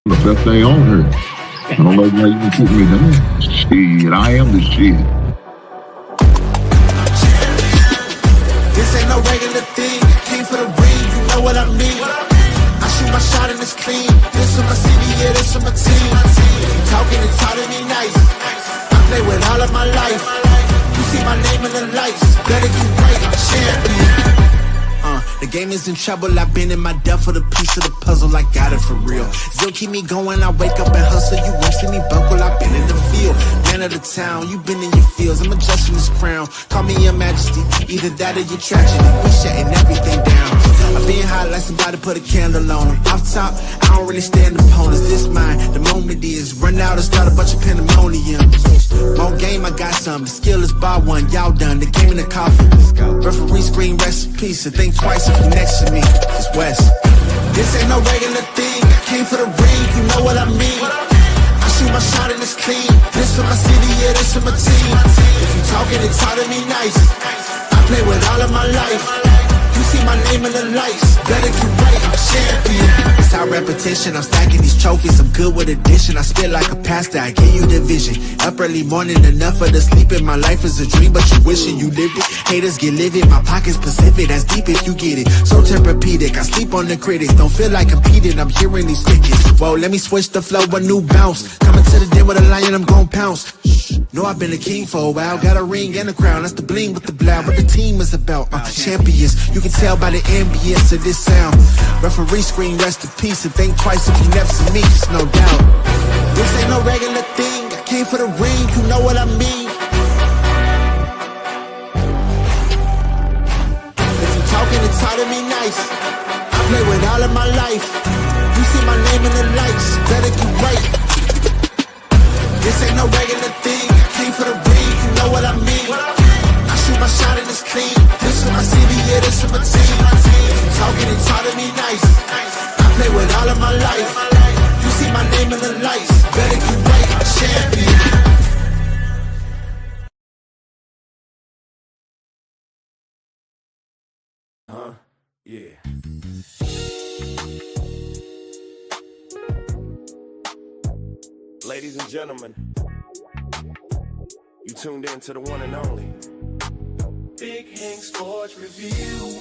The best thing on her. I don't know why you can put me down. Shit, I am the shit. This ain't no regular thing. Came for the ring, you know what I mean. I shoot my shot and it's clean. This for my city, yeah, this for my team. If you talking and talking me nice, I play with all of my life. You see my name in the lights. Better get right, I'm champion. The game is in trouble, I've been in my depth for the piece of the puzzle, I got it for real. Still keep me going, I wake up and hustle, you won't see me buckle, I've been in the field. Man of the town, you been in your fields, I'm adjusting this crown. Call me your majesty, either that or your tragedy, we shutting everything down. I've been hot like somebody put a candle on. Off top, I don't really stand opponents, this mine, the moment is. Run out and start a bunch of pandemonium. More game, I got some, the skill is by one, y'all done, the game in the coffin. Referee screen, rest in peace, and think twice if you next to me, it's West. This ain't no regular thing, I came for the ring, you know what I mean. I shoot my shot and it's clean, this for my city, yeah, this for my team. If you talking and talk to me nice, I play with all of my life. You see my name in the lights, better get right, I'm champion. It's our repetition, I'm stacking these trophies, I'm good with addition. I spit like a pastor, I give you the vision. Up early morning, enough of the sleeping. My life is a dream, but you wishing you lived it. Haters get livid, my pocket's Pacific, that's deep if you get it. So therapeutic, I sleep on the critics. Don't feel like competing, I'm hearing these tickets. Whoa, let me switch the flow, a new bounce. Coming to the den with a lion, I'm gon' pounce. Know I've been a king for a while, got a ring and a crown, that's the bling with the blow. What the team is about, champions. You can tell by the ambience of this sound. Referee screen, rest in peace, and think twice if you never see me, just no doubt. This ain't no regular thing, I came for the ring, you know what I mean. If you talking and talk to me nice, I play with all of my life. You see my name in the lights, better get right. This ain't no regular thing, I came for the ring, you know what I mean. I shoot my shot and it's clean, this for my city, yeah, this for my team. If you talking and talk to me nice, I play with all of my life. You see my name in the lights, better get right, I'm champion. Yeah. Ladies and gentlemen, you tuned in to the one and only Big Hank Sports Review.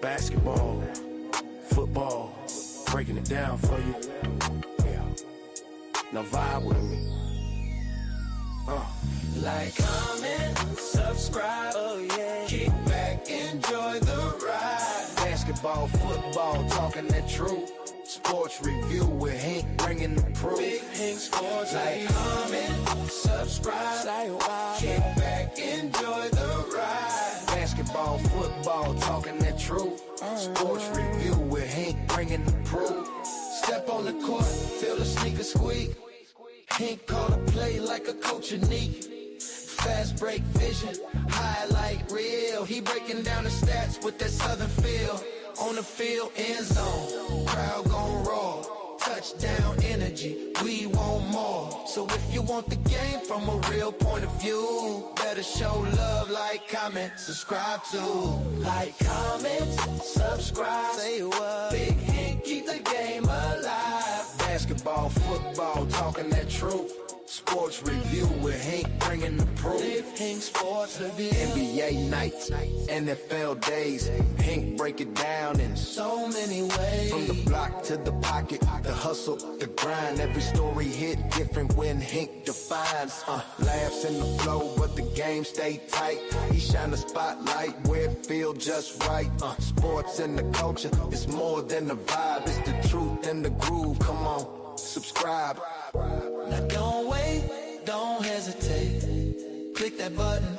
Basketball, football, breaking it down for you. Now vibe with me. Like, comment, subscribe, oh yeah. Kick back, enjoy the ride. Basketball, football, talking that truth. Sports review with Hank bringing the proof. Big Hank Sports, like, comment, subscribe, say why. Kick back, enjoy the ride. Basketball, football, talking that truth. Sports review with Hank bringing the proof. Step on the court, feel the sneaker squeak. Hank call a play like a coach unique. Fast break vision, highlight reel. He breaking down the stats with that southern feel. On the field, end zone, crowd gon' roar. Touchdown energy, we want more. So if you want the game from a real point of view, better show love, like, comment, subscribe to. Like, comment, subscribe, say what. Big Hank, keep the game alive. Basketball, football, talking that truth. Sports review with Hank bringing the proof. Big Hank Sports Review. NBA nights, NFL days. Hank break it down in so many ways. From the block to the pocket, the hustle, the grind. Every story hit different when Hank defines. Laughs in the flow, but the game stay tight. He shine the spotlight where it feel just right. Sports and the culture, it's more than a vibe. It's the truth and the groove. Come on, subscribe. Now don't wait, don't hesitate. Click that button,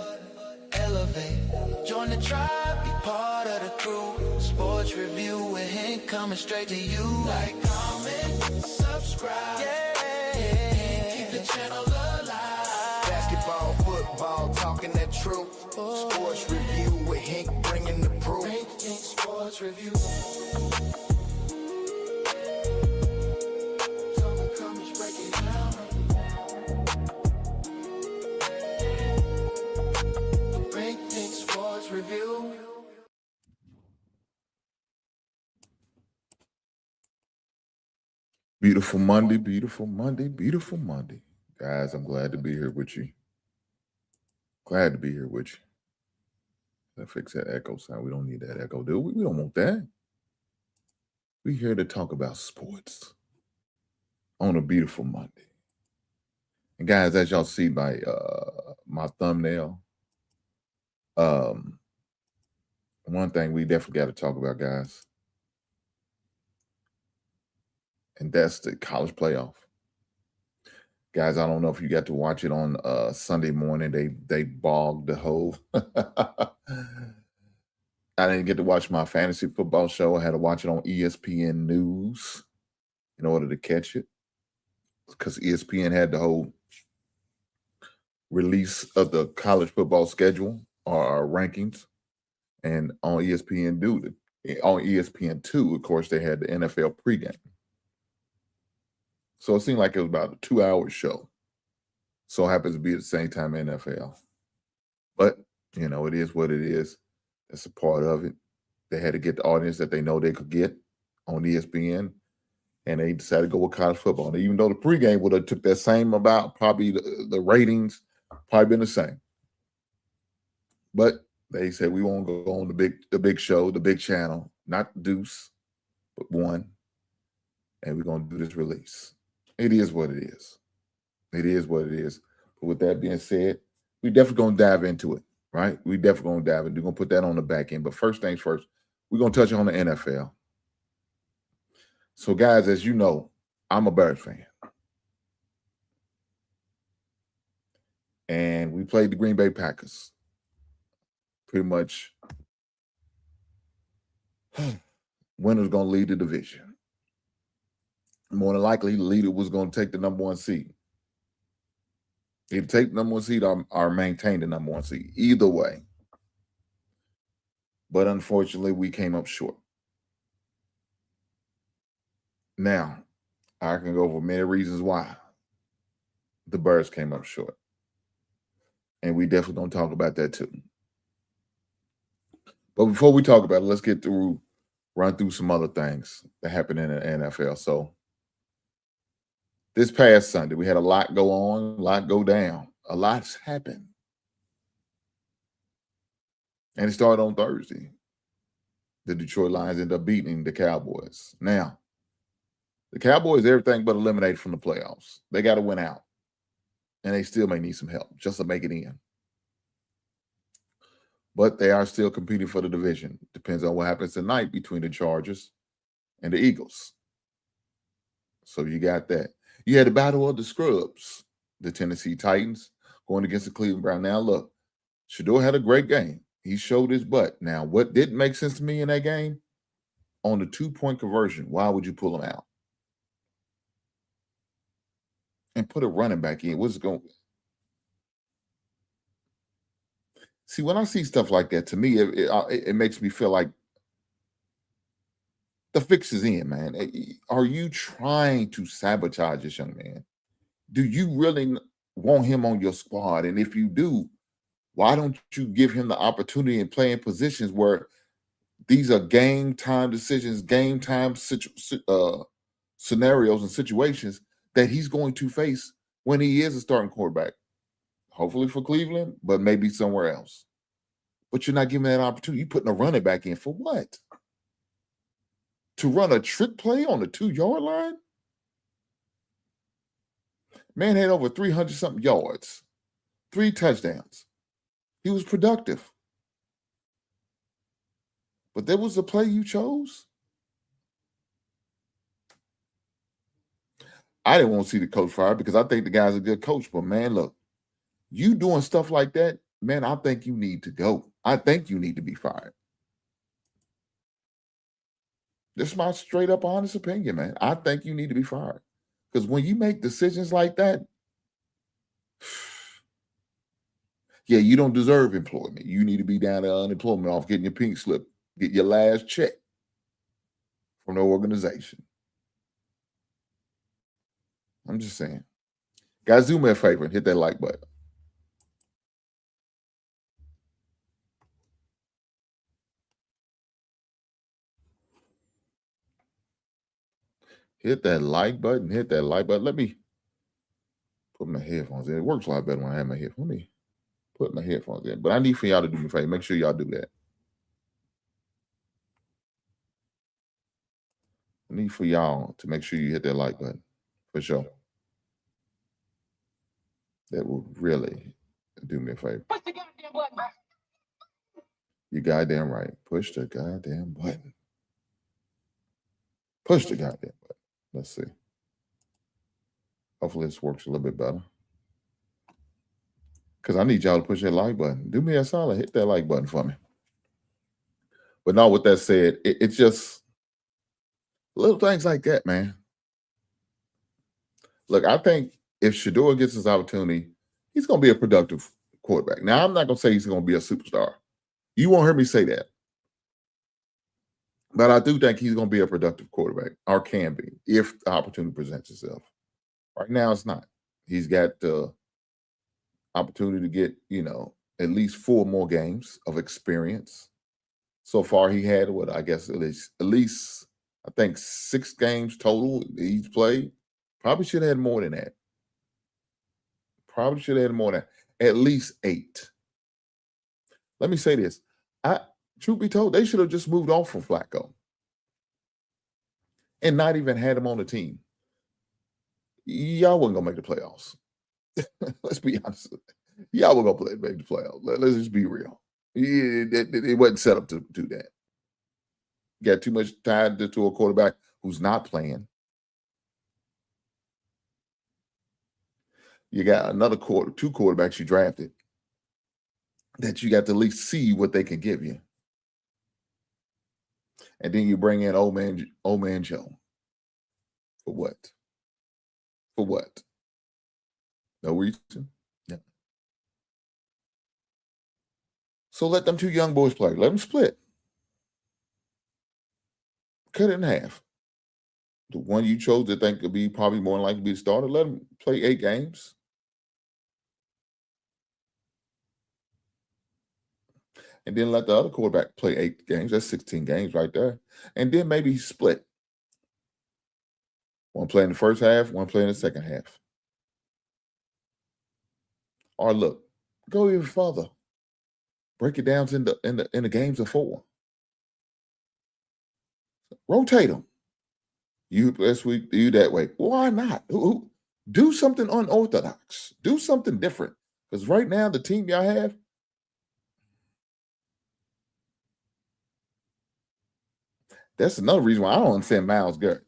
elevate. Join the tribe, be part of the crew. Sports review with Hank coming straight to you. Like, comment, subscribe. Yeah, keep the channel alive. Basketball, football, talking that truth. Sports review with Hank bringing the proof. Hank Sports Review. Review. Beautiful Monday, beautiful Monday, beautiful Monday. Guys, I'm glad to be here with you. Glad to be here with you. Let's fix that echo sound. We don't need that echo, do we? We don't want that. We're here to talk about sports on a beautiful Monday. And guys, as y'all see by my thumbnail, one thing we definitely got to talk about, guys, and that's the college playoff. Guys, I don't know if you got to watch it on Sunday morning. They bogged the whole. I didn't get to watch my fantasy football show. I had to watch it on ESPN News in order to catch it because ESPN had the whole release of the college football schedule or rankings, and on ESPN2, of course, they had the NFL pregame. So it seemed like it was about a 2-hour show. So it happens to be at the same time NFL. But, it is what it is. That's a part of it. They had to get the audience that they know they could get on ESPN, and they decided to go with college football. And even though the pregame would have took that same amount, probably the ratings probably been the same. But they said we won't go on the big show, the big channel, not Deuce, but one, and we're gonna do this release. It is what it is. It is what it is. But with that being said, we definitely gonna dive into it, right? We definitely gonna dive into it. We're gonna put that on the back end. But first things first, we're gonna touch on the NFL. So, guys, as you know, I'm a Bears fan. And we played the Green Bay Packers. Pretty much winner's gonna lead the division. More than likely, the leader was gonna take the number one seed. Either take the number one seed or maintain the number one seed. Either way. But unfortunately, we came up short. Now, I can go over many reasons why the Bears came up short. And we definitely gonna talk about that too. But before we talk about it, let's run through some other things that happened in the NFL. So this past Sunday, we had a lot go on, a lot go down. A lot's happened. And it started on Thursday. The Detroit Lions ended up beating the Cowboys. Now, the Cowboys, everything but eliminated from the playoffs. They got to win out. And they still may need some help just to make it in. But they are still competing for the division. Depends on what happens tonight between the Chargers and the Eagles. So you got that. You had the battle of the scrubs, the Tennessee Titans going against the Cleveland Browns. Now, look, Shador had a great game. He showed his butt. Now, what didn't make sense to me in that game? On the 2-point conversion, why would you pull him out? And put a running back in. What's going? See, when I see stuff like that, to me, it makes me feel like the fix is in, man. Are you trying to sabotage this young man? Do you really want him on your squad? And if you do, why don't you give him the opportunity and play in positions where these are game time decisions, game time scenarios and situations that he's going to face when he is a starting quarterback? Hopefully for Cleveland, but maybe somewhere else. But you're not giving that opportunity. You're putting a running back in for what? To run a trick play on the 2-yard line? Man had over 300-something yards, 3 touchdowns. He was productive. But that was the play you chose? I didn't want to see the coach fired because I think the guy's a good coach. But, man, look, you doing stuff like that, man, I think you need to go. I think you need to be fired. This is my straight up honest opinion, man. I think you need to be fired. Because when you make decisions like that, yeah, you don't deserve employment. You need to be down to unemployment off getting your pink slip, get your last check from the organization. I'm just saying. Guys, do me a favor and hit that like button. Hit that like button. Hit that like button. Let me put my headphones in. It works a lot better when I have my headphones. Let me put my headphones in. But I need for y'all to do me a favor. Make sure y'all do that. I need for y'all to make sure you hit that like button. For sure. That will really do me a favor. Push the goddamn button, man. You goddamn right. Push the goddamn button. Push the goddamn button. Let's see. Hopefully this works a little bit better. Because I need y'all to push that like button. Do me a solid. Hit that like button for me. But now, with that said, it's just little things like that, man. Look, I think if Shador gets his opportunity, he's going to be a productive quarterback. Now, I'm not going to say he's going to be a superstar. You won't hear me say that. But I do think he's going to be a productive quarterback, or can be, if the opportunity presents itself. Right now, it's not. He's got the opportunity to get, at least 4 more games of experience. So far, he had I guess at least I think 6 games total he's played. Probably should have had more than that. Probably should have had more than that. At least 8. Let me say this. Truth be told, they should have just moved on from Flacco and not even had him on the team. Y'all wasn't gonna make the playoffs. Let's be honest. Y'all were gonna make the playoffs. Let's just be real. It wasn't set up to do that. You got too much tied to a quarterback who's not playing. You got another 2 quarterbacks you drafted that you got to at least see what they can give you. And then you bring in old man Joe. For what? For what? No reason. Yeah. So let them 2 young boys play. Let them split. Cut it in half. The one you chose to think could be probably more likely to be the starter, let them play 8 games. And then let the other quarterback play 8 games. That's 16 games right there. And then maybe split. One play in the first half, one play in the second half. Or look, go even further. Break it down in the games of 4. Rotate them. You this week, you that way. Why not? Do something unorthodox. Do something different. Because right now, the team y'all have, that's another reason why I don't understand Myles Garrett.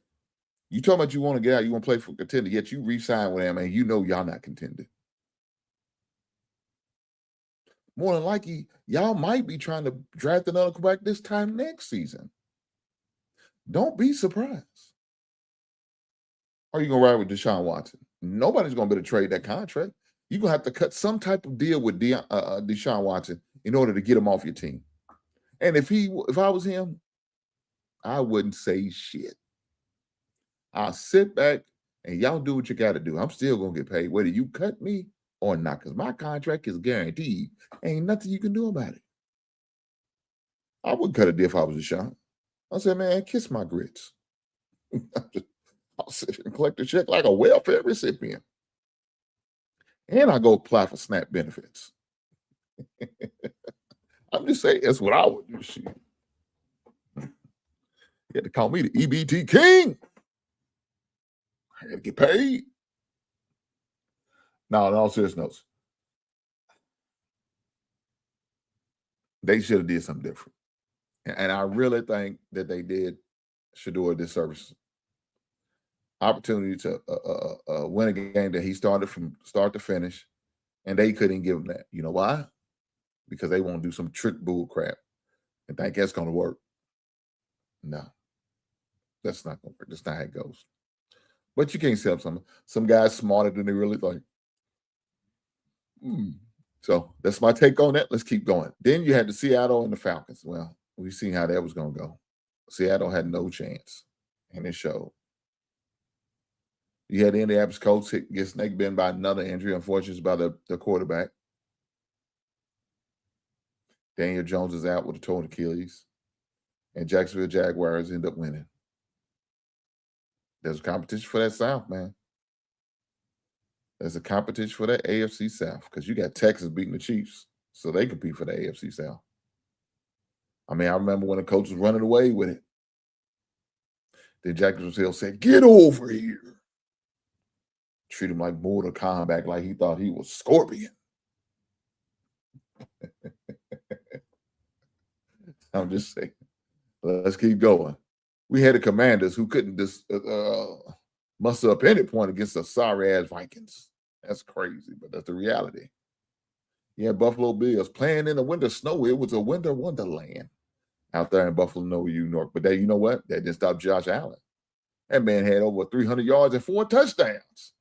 You talking about you want to get out, you want to play for contender, yet you re-sign with him, and you know y'all not contending. More than likely, y'all might be trying to draft another quarterback this time next season. Don't be surprised. Or you going to ride with Deshaun Watson? Nobody's going to be able to trade that contract. You're going to have to cut some type of deal with Deshaun Watson in order to get him off your team. And if I was him, I wouldn't say shit. I'll sit back and y'all do what you got to do. I'm still going to get paid, whether you cut me or not, because my contract is guaranteed. Ain't nothing you can do about it. I wouldn't cut a deal if I was Deshaun. I said, man, kiss my grits. I'll sit and collect the check like a welfare recipient. And I go apply for SNAP benefits. I'm just saying, that's what I would do. Shit. You had to call me the EBT king. I had to get paid. No, in all serious notes, they should have did something different. And I really think that they should do a disservice. Opportunity to win a game that he started from start to finish, and they couldn't give him that. You know why? Because they want to do some trick bull crap and think that's going to work. No, that's not going to work. That's not how it goes. But you can't sell some guys smarter than they really think. So that's my take on that. Let's keep going. Then you had the Seattle and the Falcons. Well, we've seen how that was going to go. Seattle had no chance, and it showed. You had the Indianapolis Colts get snake bitten by another injury. Unfortunately, it's by the quarterback. Daniel Jones is out with a torn Achilles. And Jacksonville Jaguars end up winning. There's a competition for that South, man. There's a competition for that AFC South because you got Texas beating the Chiefs, so they compete for the AFC South. I mean, I remember when the coach was running away with it. Then Jacksonville Hill said, "Get over here." Treat him like Mortal Kombat, like he thought he was Scorpion. I'm just saying. Let's keep going. We had the Commanders who couldn't just muster up any point against the sorry-ass Vikings. That's crazy, but that's the reality. Yeah, Buffalo Bills playing in the winter snow. It was a winter wonderland out there in Buffalo, New York. But you know what? That didn't stop Josh Allen. That man had over 300 yards and 4 touchdowns.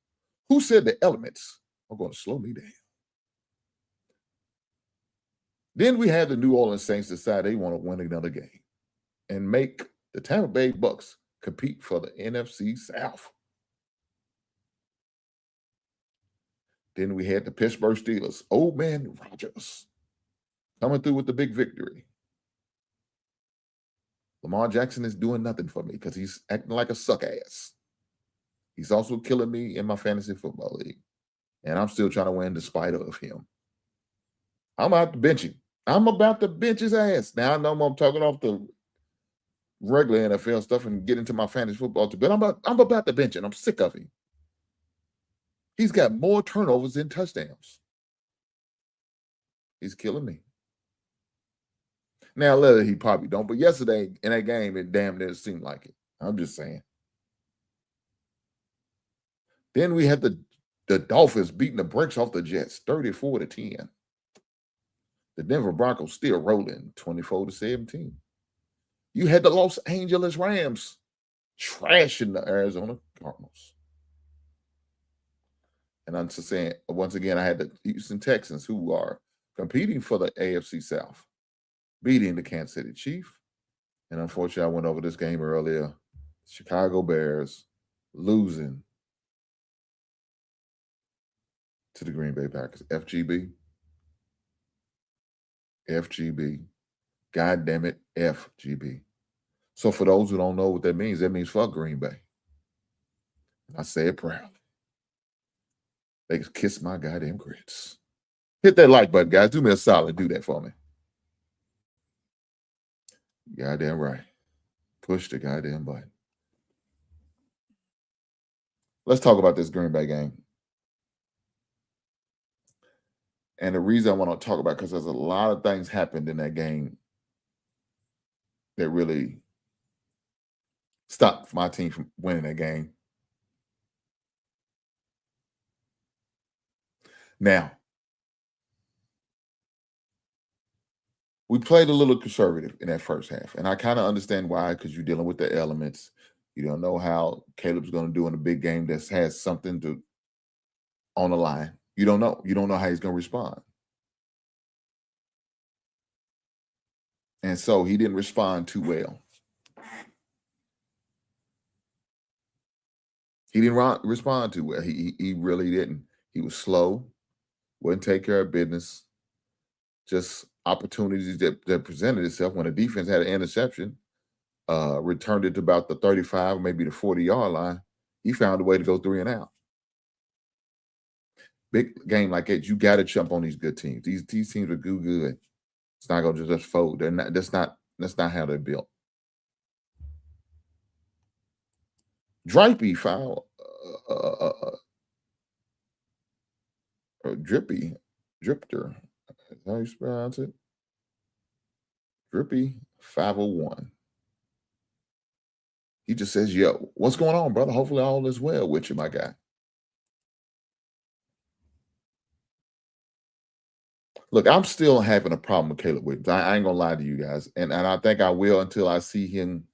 Who said the elements are going to slow me down? Then we had the New Orleans Saints decide they want to win another game and make the Tampa Bay Bucks compete for the NFC South. Then we had the Pittsburgh Steelers, old man Rodgers, coming through with the big victory. Lamar Jackson is doing nothing for me because he's acting like a suck ass. He's also killing me in my fantasy football league. And I'm still trying to win despite of him. I'm about to bench him. I'm about to bench his ass. Now I know I'm talking off the regular NFL stuff and get into my fantasy football, but I'm about to bench it. I'm sick of him. He's got more turnovers than touchdowns. He's killing me. Now, later he probably don't, but yesterday in that game, it damn near seemed like it. I'm just saying. Then we had the Dolphins beating the brakes off the Jets, 34-10. The Denver Broncos still rolling, 24-17. You had the Los Angeles Rams trashing the Arizona Cardinals. And I'm just saying, once again, I had the Houston Texans who are competing for the AFC South, beating the Kansas City Chiefs. And unfortunately, I went over this game earlier. Chicago Bears losing to the Green Bay Packers. FGB. FGB. God damn it, FGB. So for those who don't know what that means fuck Green Bay. I say it proudly. They kiss my goddamn grits. Hit that like button, guys. Do me a solid. Do that for me. Goddamn right. Push the goddamn button. Let's talk about this Green Bay game. And the reason I want to talk about because there's a lot of things happened in that game that really stopped my team from winning that game. Now, we played a little conservative in that first half, and I kind of understand why, because you're dealing with the elements. You don't know how Caleb's going to do in a big game that has something to on the line. You don't know. You don't know how he's going to respond. And so he didn't respond too well. He didn't respond too well. He really didn't. He was slow, wouldn't take care of business. Just opportunities that presented itself when the defense had an interception, returned it to about the 35, maybe the 40-yard line. He found a way to go 3 and out. Big game like that, you got to jump on these good teams. These teams are good. It's not gonna just fold. They're not. That's not how they're built. Dripey foul. Dripter. Is that how you pronounce it? Drippy 501. He just says, "Yo, what's going on, brother? Hopefully all is well with you, my guy." Look, I'm still having a problem with Caleb Williams. I ain't gonna lie to you guys, and I think I will until I see him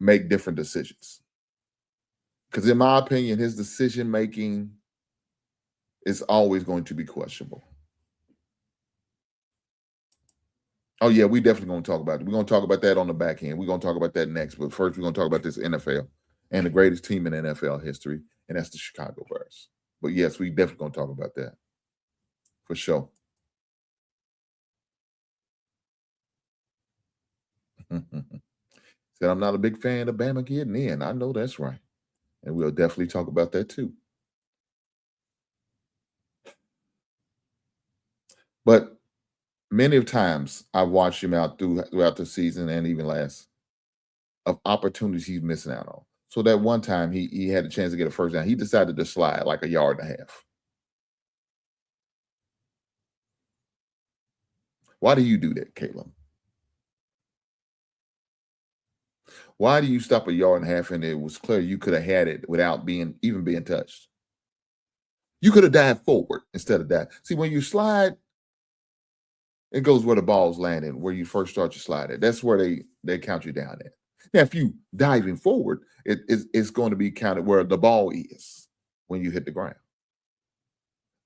make different decisions. Because in my opinion, his decision making is always going to be questionable. Oh yeah, we definitely gonna talk about it. We're gonna talk about that on the back end. We're gonna talk about that next. But first, we're gonna talk about this NFL and the greatest team in NFL history, and that's the Chicago Bears. But yes, we definitely gonna talk about that for sure. Said, I'm not a big fan of Bama getting in. I know that's right. And we'll definitely talk about that too. But many of times I've watched him out throughout the season and even last of opportunities he's missing out on. So that one time he had a chance to get a first down. He decided to slide like a yard and a half. Why do you do that, Caleb? Why do you stop a yard and a half and it was clear you could have had it without even being touched? You could have dived forward instead of that. See, when you slide, it goes where the ball's landing, where you first start your slide at. That's where they count you down at. Now, if you diving forward, it's going to be counted where the ball is when you hit the ground.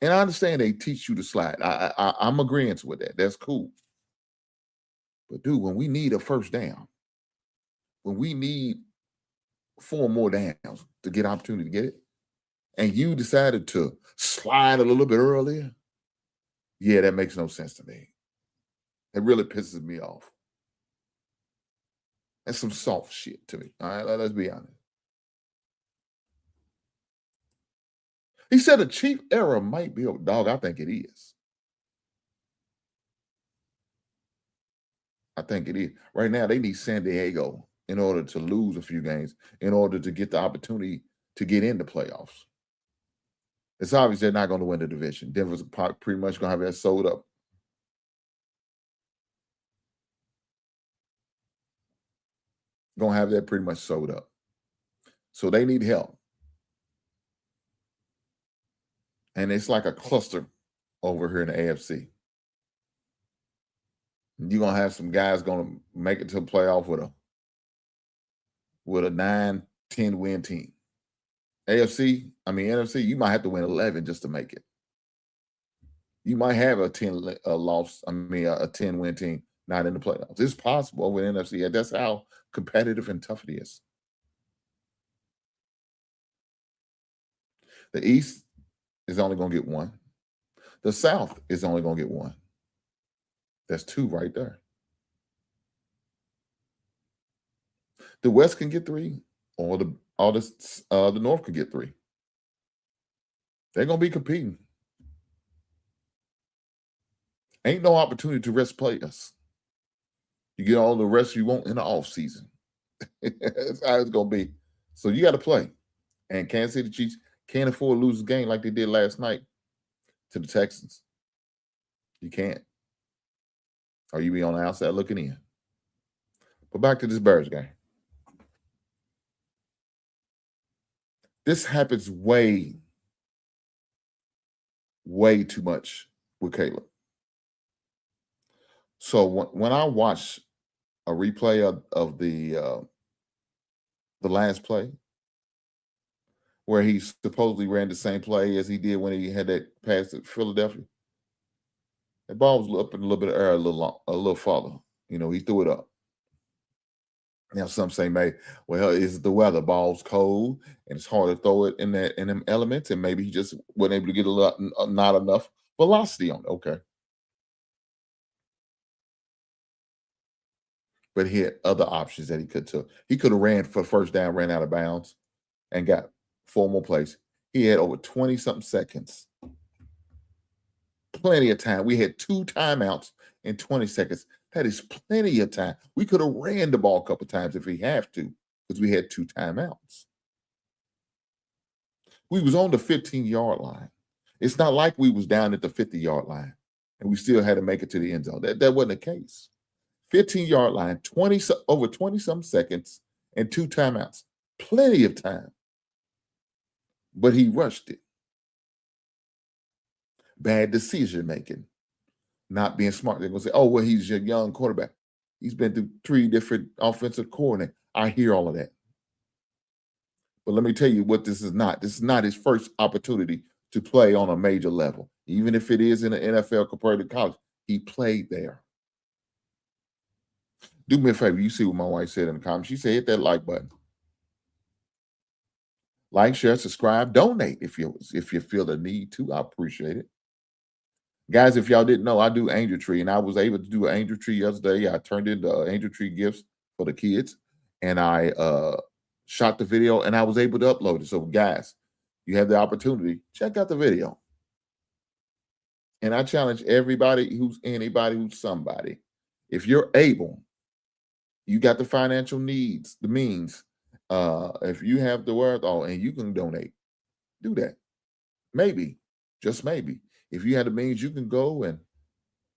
And I understand they teach you to slide. I'm agreeing with that. That's cool. But dude, when we need a first down, when we need 4 more downs to get opportunity to get it, and you decided to slide a little bit earlier, yeah, that makes no sense to me. It really pisses me off. That's some soft shit to me. All right, let's be honest. He said a chief error might be a dog. I think it is. I think it is. Right now, they need San Diego in order to lose a few games, in order to get the opportunity to get into playoffs. It's obvious they're not going to win the division. Denver's pretty much going to have that sold up. Going to have that pretty much sold up. So they need help. And it's like a cluster over here in the AFC. You're going to have some guys going to make it to the playoff with a 9-10 win team. NFC, you might have to win 11 just to make it. You might have a 10 win team not in the playoffs. It's possible with NFC. That's how competitive and tough it is. The East is only going to get 1. The South is only going to get 1. That's 2 right there. The West can get 3, or the North can get 3. They're going to be competing. Ain't no opportunity to rest players. You get all the rest you want in the off season. That's how it's going to be. So you got to play. And Kansas City Chiefs can't afford to lose a game like they did last night to the Texans. You can't. Or you be on the outside looking in. But back to this Bears game. This happens way too much with Caleb. So when I watch a replay of the last play, where he supposedly ran the same play as he did when he had that pass to Philadelphia, the ball was up in a little bit of air, a little farther. He threw it up. Now some say, it's the weather. Ball's cold, and it's hard to throw it in them elements, and maybe he just wasn't able to get not enough velocity on it. Okay. But he had other options that he could took. He could have ran for first down, ran out of bounds, and got 4 more plays. He had over 20-something seconds. Plenty of time. We had 2 timeouts in 20 seconds. That is plenty of time. We could have ran the ball a couple times if we have to, because we had 2 timeouts. We was on the 15-yard line. It's not like we was down at the 50-yard line and we still had to make it to the end zone. That wasn't the case. 15-yard line, over 20-some seconds, and 2 timeouts. Plenty of time. But he rushed it. Bad decision making. Not being smart. They're going to say, he's a young quarterback. He's been through 3 different offensive coordinators. I hear all of that. But let me tell you what this is not. This is not his first opportunity to play on a major level. Even if it is in the NFL compared to college, he played there. Do me a favor. You see what my wife said in the comments. She said, hit that like button. Like, share, subscribe, donate if you feel the need to. I appreciate it. Guys, if y'all didn't know, I do Angel Tree, and I was able to do an Angel Tree yesterday. I turned in the Angel Tree gifts for the kids, and I shot the video, and I was able to upload it. So, guys, you have the opportunity, check out the video. And I challenge anybody who's somebody. If you're able, you got the financial needs, the means. If you have the wherewithal and you can donate, do that. Maybe, just maybe. If you had the means, you can go and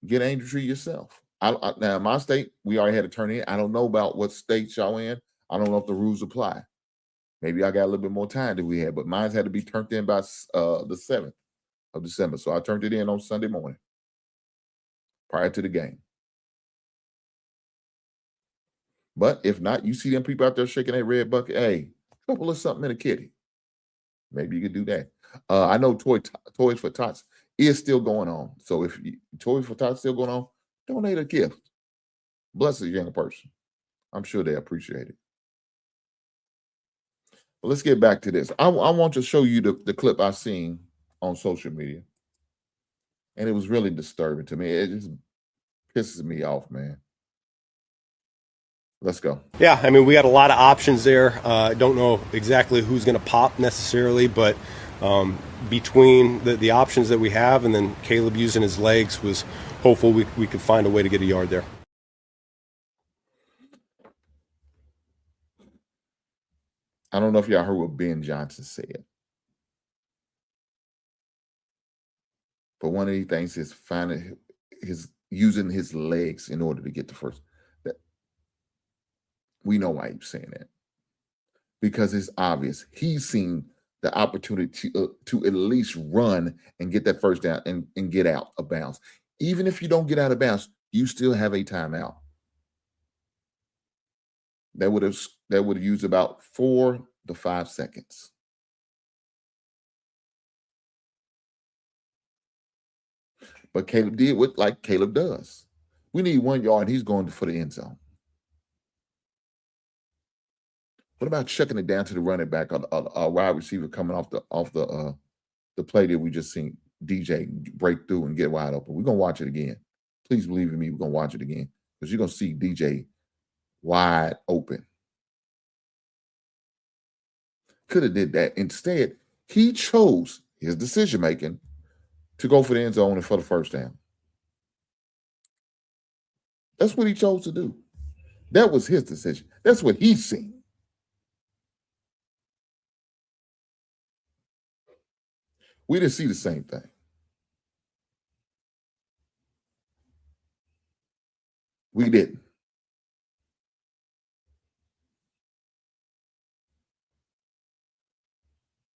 get Angel Tree yourself. Now, in my state, we already had to turn in. I don't know about what state y'all in. I don't know if the rules apply. Maybe I got a little bit more time than we had, but mine had to be turned in by the 7th of December. So I turned it in on Sunday morning prior to the game. But if not, you see them people out there shaking that red bucket. Hey, couple of something in a kitty. Maybe you could do that. I know Toys for Tots is still going on. So if Toys for Tots still going on, donate a gift. Bless a young person. I'm sure they appreciate it. But let's get back to this. I want to show you the clip I seen on social media. And it was really disturbing to me. It just pisses me off, man. Let's go. Yeah, I mean, we got a lot of options there. I don't know exactly who's going to pop necessarily, but between the options that we have and then Caleb using his legs was hopeful we could find a way to get a yard there. I don't know if y'all heard what Ben Johnson said. But one of the things is finding using his legs in order to get the first. We know why he's saying that. Because it's obvious. He's seen the opportunity to at least run and get that first down and get out of bounds. Even if you don't get out of bounds, you still have a timeout. That would have used about 4 to 5 seconds. But Caleb did what like Caleb does. We need 1 yard. He's going for the end zone. What about chucking it down to the running back, a wide receiver coming off the play that we just seen DJ break through and get wide open? We're gonna watch it again. Please believe in me. We're gonna watch it again because you're gonna see DJ wide open. Could have did that. Instead, he chose his decision making to go for the end zone and for the first down. That's what he chose to do. That was his decision. That's what he's seen. We didn't see the same thing. We didn't.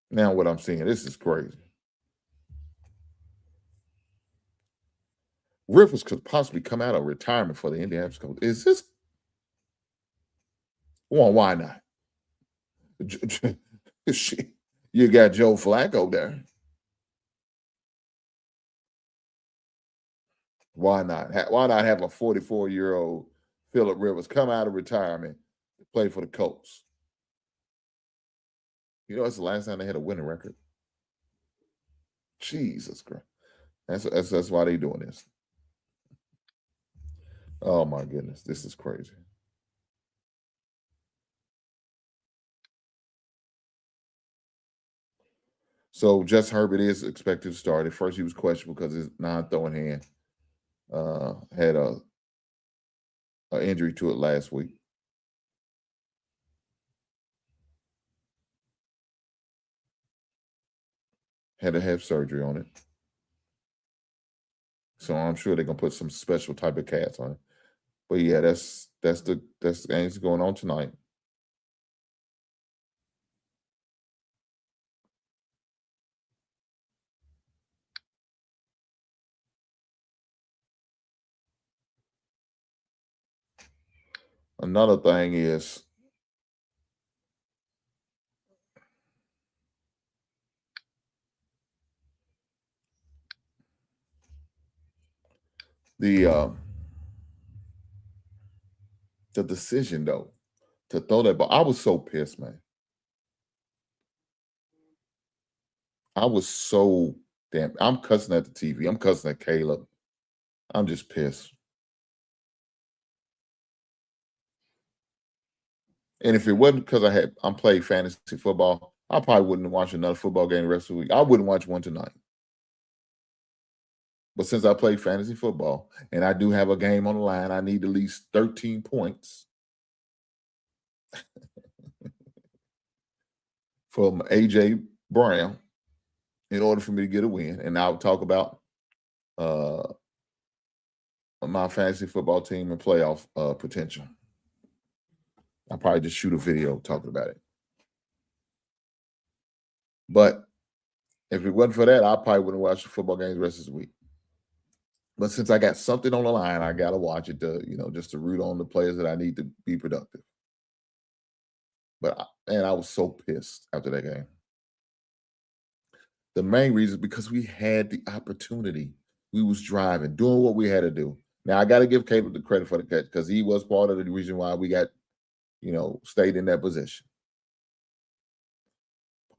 Now what I'm seeing, this is crazy. Rivers could possibly come out of retirement for the Indianapolis Colts. Is this? Well, why not? You got Joe Flacco there. Why not? Why not have a 44-year-old Phillip Rivers come out of retirement to play for the Colts? You know, that's the last time they had a winning record. Jesus Christ. That's why they doing this. Oh my goodness, this is crazy. So Jess Herbert is expected to start. At first, he was questionable because his non-throwing hand had a injury to it last week. Had to have surgery on it. So I'm sure they're gonna put some special type of cast on it. But yeah, that's the games going on tonight. Another thing is the decision though to throw that ball. I was so pissed, man. I was so damn. I'm cussing at the TV. I'm cussing at Caleb. I'm just pissed. And if it wasn't because I'm playing fantasy football, I probably wouldn't watch another football game the rest of the week. I wouldn't watch one tonight. But since I play fantasy football and I do have a game on the line, I need at least 13 points from AJ Brown in order for me to get a win. And I'll talk about my fantasy football team and playoff potential. I'll probably just shoot a video talking about it. But if it wasn't for that, I probably wouldn't watch the football games the rest of the week. But since I got something on the line, I got to watch it to, just to root on the players that I need to be productive. But, I was so pissed after that game. The main reason is because we had the opportunity. We was driving, doing what we had to do. Now, I got to give Caleb the credit for the catch because he was part of the reason why we got, stayed in that position.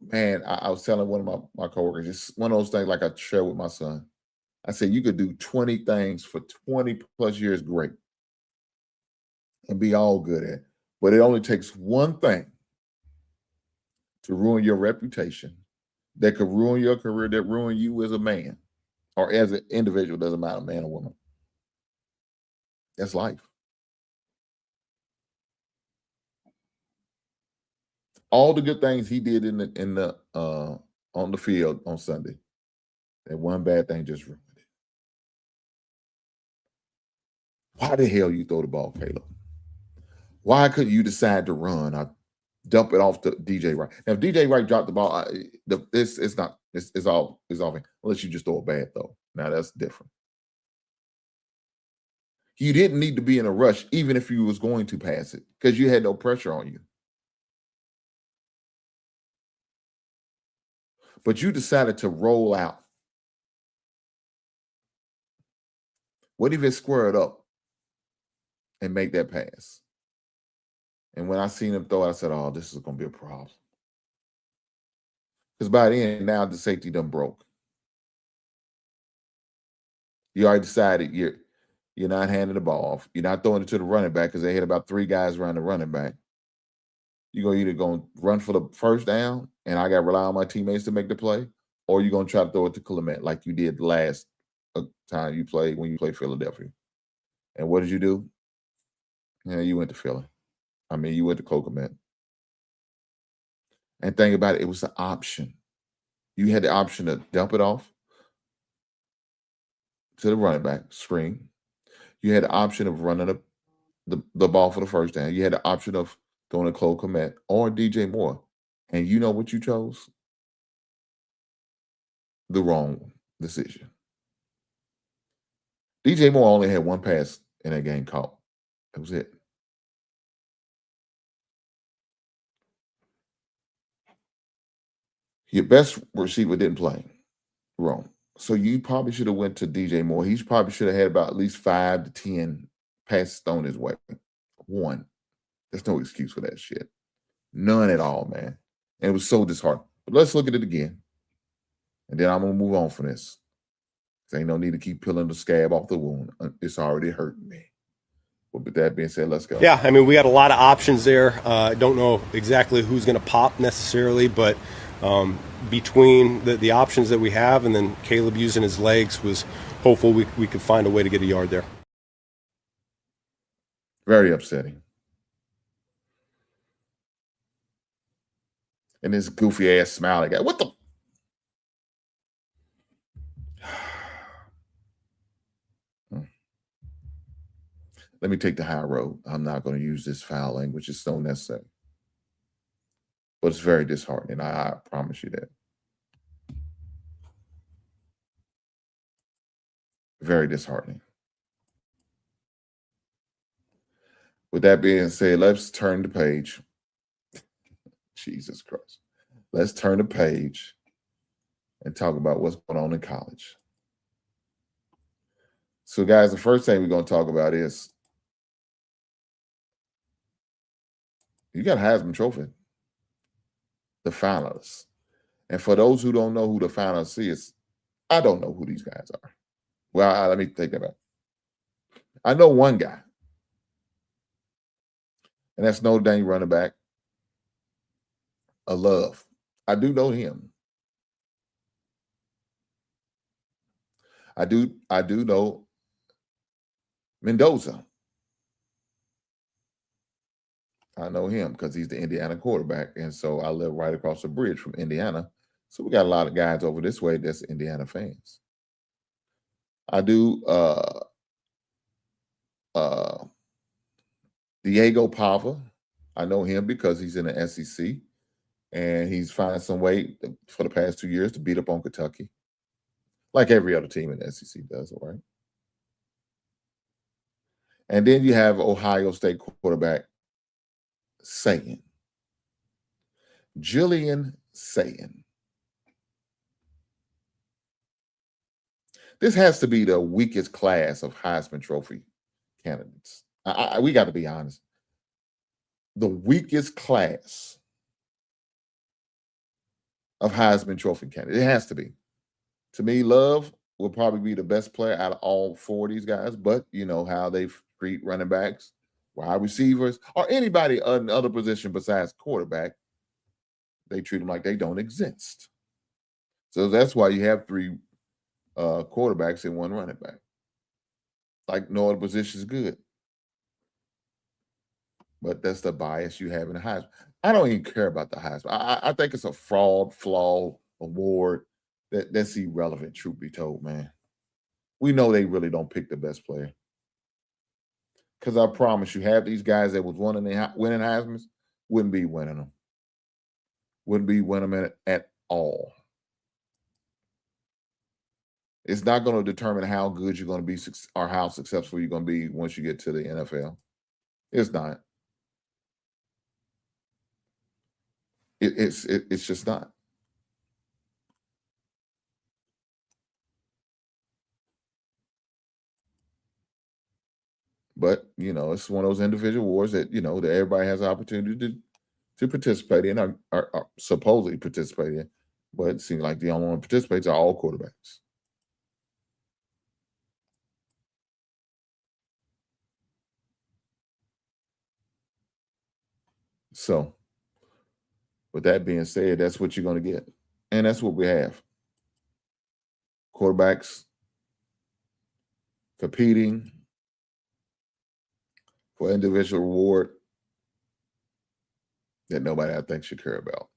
Man, I was telling one of my coworkers, it's one of those things like I share with my son. I said, you could do 20 things for 20 plus years great and be all good at it. But it only takes one thing to ruin your reputation that could ruin your career, that ruin you as a man or as an individual, doesn't matter, man or woman. That's life. All the good things he did on the field on Sunday, that one bad thing just ruined it. Why the hell you throw the ball, Caleb? Why couldn't you decide to run or dump it off to DJ Wright? Now, if DJ Wright dropped the ball, it's off unless you just throw a bad throw. Now that's different. You didn't need to be in a rush, even if you was going to pass it, because you had no pressure on you. But you decided to roll out. What if it squared up and make that pass? And when I seen him throw, I said, oh, this is going to be a problem. Because by then, now the safety done broke. You already decided you're not handing the ball off. You're not throwing it to the running back because they had about 3 guys around the running back. You're either going to run for the first down, and I got to rely on my teammates to make the play, or you're going to try to throw it to Clement like you did the last time you played when you played Philadelphia. And what did you do? Yeah, you went to Philly. You went to Clement. And think about it, it was an option. You had the option to dump it off to the running back, screen. You had the option of running the ball for the first down. You had the option of throwing a Clement or DJ Moore. And you know what you chose? The wrong decision. DJ Moore only had one pass in that game caught. That was it. Your best receiver didn't play. Wrong. So you probably should have went to DJ Moore. He probably should have had about at least 5 to 10 passes thrown his way. One. There's no excuse for that shit. None at all, man. And it was so disheartening. But let's look at it again. And then I'm going to move on from this. There ain't no need to keep peeling the scab off the wound. It's already hurting me. But with that being said, let's go. Yeah, we got a lot of options there. Don't know exactly who's going to pop necessarily, but between the options that we have and then Caleb using his legs, was hopeful we could find a way to get a yard there. Very upsetting. And this goofy ass smiling guy. What the? Let me take the high road. I'm not going to use this foul language. It's so necessary. But it's very disheartening. I promise you that. Very disheartening. With that being said, let's turn the page. Jesus Christ. Let's turn the page and talk about what's going on in college. So, guys, the first thing we're going to talk about is you got Heisman Trophy, the finalists. And for those who don't know who the finalists is, I don't know who these guys are. Well, let me take that back. I know one guy. And that's Notre Dame running back, a Love. I do know him. I do know Mendoza. I know him because he's the Indiana quarterback. And so I live right across the bridge from Indiana. So we got a lot of guys over this way that's Indiana fans. I do Diego Pava. I know him because he's in the SEC and he's finding some way for the past 2 years to beat up on Kentucky, like every other team in the SEC does, all right? And then you have Ohio State quarterback Sagan, Julian Sagan. This has to be the weakest class of Heisman Trophy candidates. We got to be honest. The weakest class of Heisman Trophy candidates. It has to be. To me, Love will probably be the best player out of all 4 of these guys, but you know how they treat running backs, wide receivers, or anybody in other position besides quarterback. They treat them like they don't exist. So that's why you have 3 quarterbacks and 1 running back. Like no other position is good. But that's the bias you have in the Heisman. I don't even care about the Heisman. I think it's a flawed award that's irrelevant, truth be told, man. We know they really don't pick the best player. Because I promise you, half these guys that was winning Heismans wouldn't be winning them. Wouldn't be winning them at all. It's not going to determine how good you're going to be or how successful you're going to be once you get to the NFL. It's not. It's just not. But you know, it's one of those individual awards that you know that everybody has an opportunity to participate in, or supposedly participate in. But it seems like the only one who participates are all quarterbacks. So, with that being said, that's what you're going to get. And that's what we have. Quarterbacks competing for individual reward that nobody, I think, should care about.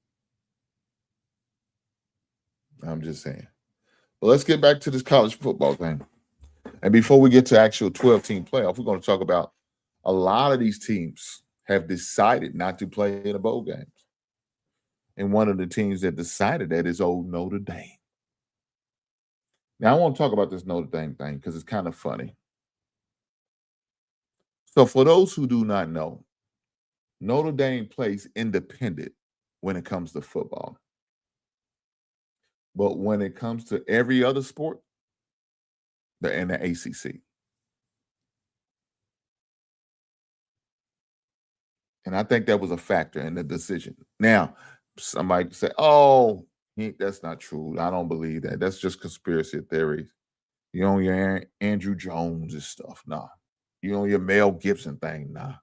I'm just saying. But let's get back to this college football thing. And before we get to actual 12-team playoff, we're going to talk about a lot of these teams have decided not to play in the bowl games. And one of the teams that decided that is old Notre Dame. Now, I want to talk about this Notre Dame thing because it's kind of funny. So for those who do not know, Notre Dame plays independent when it comes to football. But when it comes to every other sport, they're in the ACC. And I think that was a factor in the decision. Now, somebody say, oh, that's not true. I don't believe that. That's just conspiracy theories. You know, your Andrew Jones and stuff. Nah. You know, your Mel Gibson thing. Nah.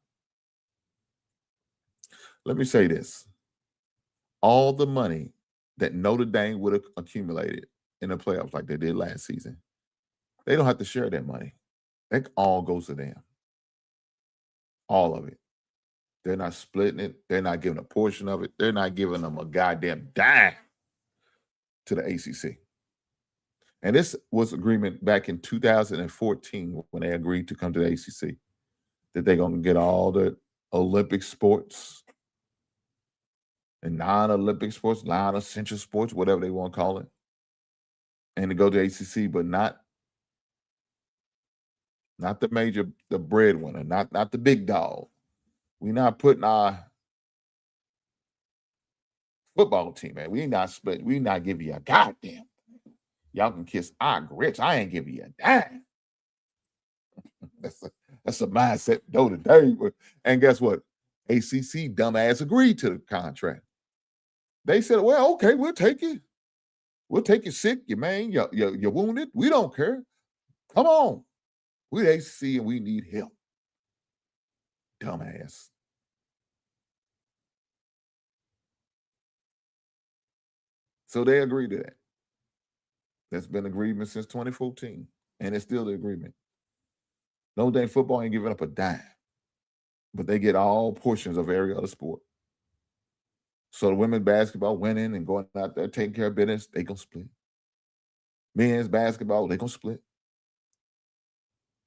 Let me say this. All the money that Notre Dame would have accumulated in the playoffs like they did last season, they don't have to share that money. That all goes to them. All of it. They're not splitting it. They're not giving a portion of it. They're not giving them a goddamn dime to the ACC. And this was agreement back in 2014 when they agreed to come to the ACC, that they're going to get all the Olympic sports and non-Olympic sports, non-essential sports, whatever they want to call it, and to go to ACC, but not the breadwinner, not the big dog. We're not putting our football team, man. We not split. We not giving you a goddamn. Y'all can kiss our grits. I ain't giving you a dime. That's a mindset Notre Dame. And guess what? ACC dumbass agreed to the contract. They said, well, okay, we'll take you. We'll take you sick, you man, you're wounded. We don't care. Come on. We're ACC and we need help. Dumbass. So they agreed to that. That's been agreement since 2014, and it's still the agreement. Notre Dame football ain't giving up a dime, but they get all portions of every other sport. So the women's basketball winning and going out there taking care of business, they gonna split. Men's basketball, they gonna split.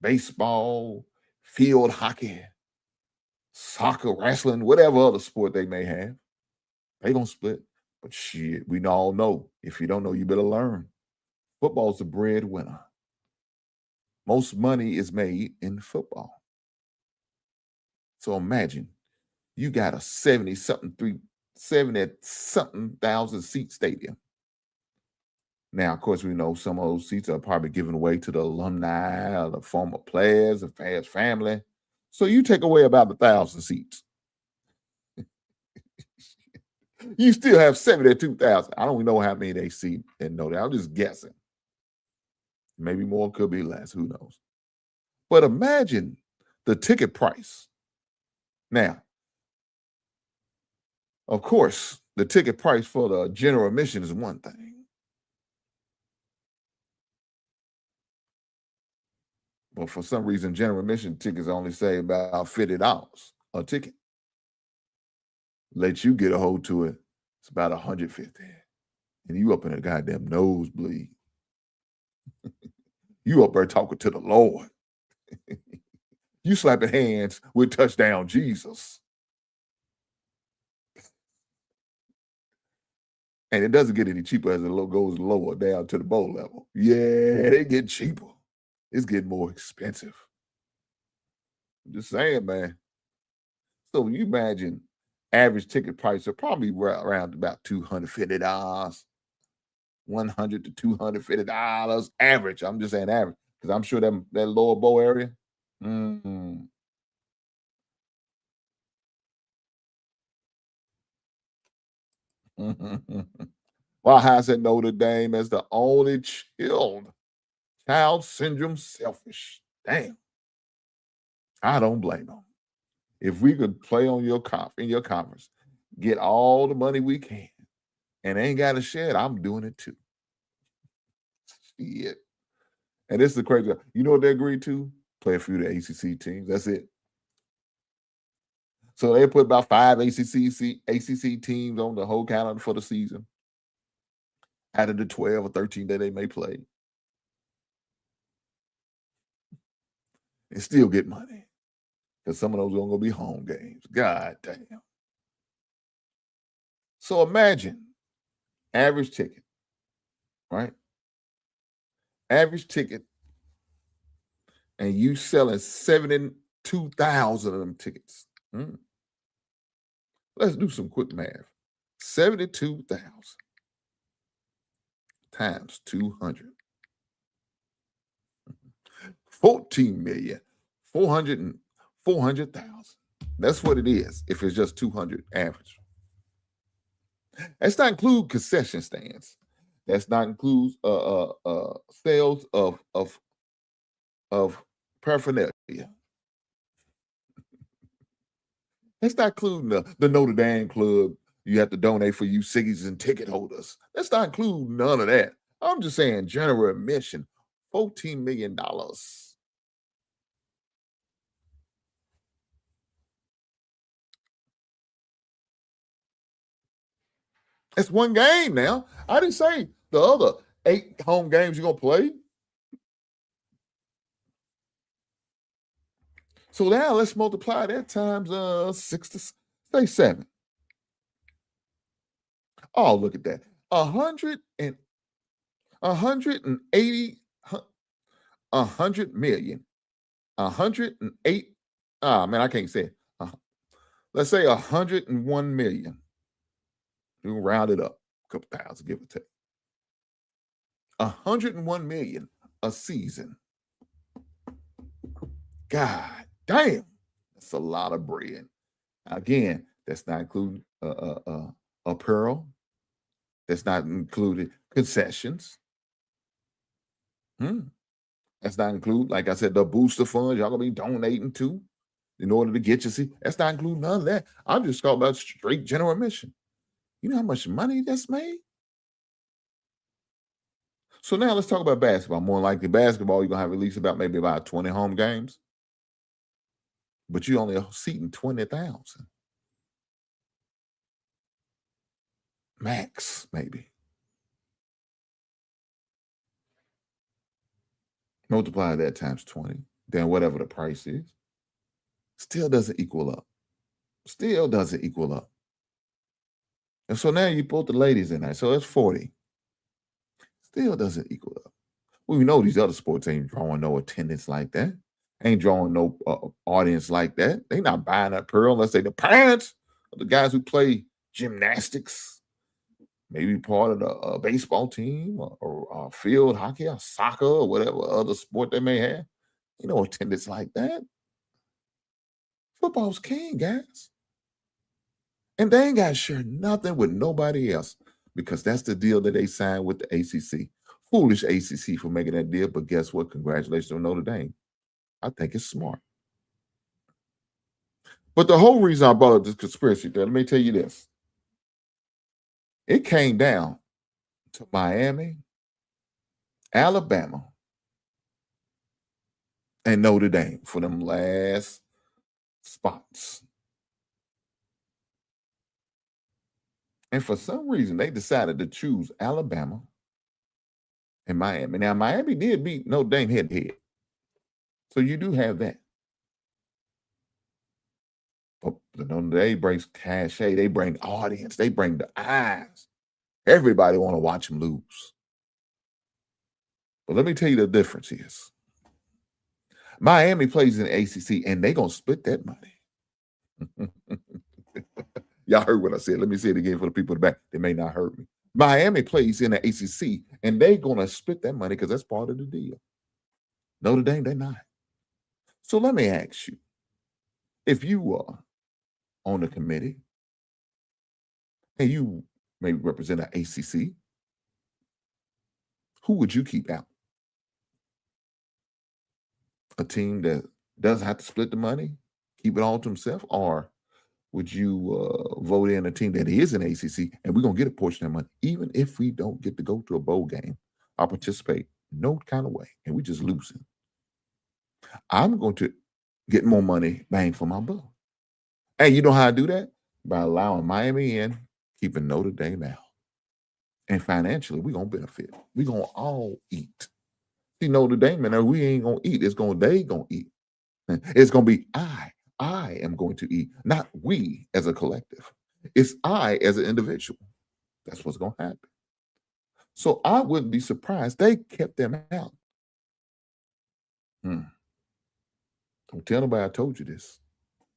Baseball, field hockey, soccer, wrestling, whatever other sport they may have, they gonna split. But shit, we all know. If you don't know, you better learn. Football's the breadwinner. Most money is made in football. So imagine you got a 70-something thousand seat stadium. Now, of course, we know some of those seats are probably given away to the alumni or the former players, the fans' family. So you take away about 1,000 seats. You still have 72,000. I don't know how many they see and know that. I'm just guessing. Maybe more, could be less. Who knows? But imagine the ticket price. Now, of course, the ticket price for the general admission is one thing. But for some reason, general admission tickets only say about $50 a ticket. Let you get a hold to it, it's about $150. And you up in a goddamn nosebleed. You up there talking to the Lord. You slapping hands with touchdown Jesus. And it doesn't get any cheaper as it goes lower down to the bowl level. Yeah, they get cheaper. It's getting more expensive. I'm just saying, man. So you imagine average ticket price are probably around about $250, $100 to $250 average. I'm just saying average because I'm sure that lower bowl area. Wildhouse at Notre Dame as the only child syndrome selfish. Damn. I don't blame them. If we could play on in your conference, get all the money we can, and ain't got to share it, I'm doing it too. Shit. And this is the crazy. You know what they agreed to? Play a few of the ACC teams. That's it. So they put about 5 ACC teams on the whole calendar for the season, out of the 12 or 13 that they may play, and still get money. Because some of those are going to be home games. God damn. So imagine average ticket, right? Average ticket, and you selling 72,000 of them tickets. Let's do some quick math. 72,000 times 200. 14,400,000. That's what it is if it's just 200 average. That's not include concession stands. That's not include sales of paraphernalia. That's not including the Notre Dame club you have to donate for you season ticket holders. That's not including none of that. I'm just saying general admission, $14 million. That's one game now. I didn't say the other 8 home games you're going to play. So now let's multiply that times 6 to say 7. Oh, look at that. 100 million. 108. Man, I can't say it. Let's say 101 million. You can round it up a couple thousand, give or take. 101 million a season. God damn, that's a lot of bread. Again, that's not including apparel. That's not included concessions. That's not include, like I said, the booster funds y'all gonna be donating to in order to get your seat. That's not including none of that. I'm just talking about straight general admission. You know how much money that's made? So now let's talk about basketball. More likely basketball, you're gonna have at least maybe about 20 home games, but you only seating 20,000 max, maybe. Multiply that times 20, then whatever the price is, still doesn't equal up. Still doesn't equal up. And so now you put the ladies in there, so that's 40. Still doesn't equal up. Well, we know these other sports ain't drawing no attendance like that. Ain't drawing no audience like that. They not buying that pearl unless they the parents of the guys who play gymnastics, maybe part of the baseball team or field hockey or soccer or whatever other sport they may have. You know, attendance like that. Football's king, guys. And they ain't got to share nothing with nobody else because that's the deal that they signed with the ACC. Foolish ACC for making that deal, but guess what? Congratulations on Notre Dame. I think it's smart. But the whole reason I brought up this conspiracy theory, let me tell you this. It came down to Miami, Alabama, and Notre Dame for them last spots. And for some reason, they decided to choose Alabama and Miami. Now, Miami did beat Notre Dame head-to-head. So you do have that. But Notre Dame brings cachet. They bring audience. They bring the eyes. Everybody want to watch them lose. But let me tell you the difference is. Miami plays in the ACC, and they're going to split that money. Y'all heard what I said. Let me say it again for the people in the back. They may not heard me. Miami plays in the ACC, and they're going to split that money because that's part of the deal. Notre Dame, they're not. So let me ask you, if you are on the committee and you maybe represent an ACC, who would you keep out? A team that doesn't have to split the money, keep it all to himself, or would you vote in a team that is an ACC and we're going to get a portion of money, even if we don't get to go to a bowl game or participate no kind of way, and we just losing? I'm going to get more money bang for my buck. And you know how I do that? By allowing Miami in, keeping Notre Dame out. And financially, we're going to benefit. We're going to all eat. See, Notre Dame in there, we ain't going to eat. They going to eat. It's going to be I am going to eat, not we as a collective. It's I as an individual. That's what's going to happen. So I wouldn't be surprised they kept them out. Don't tell nobody I told you this.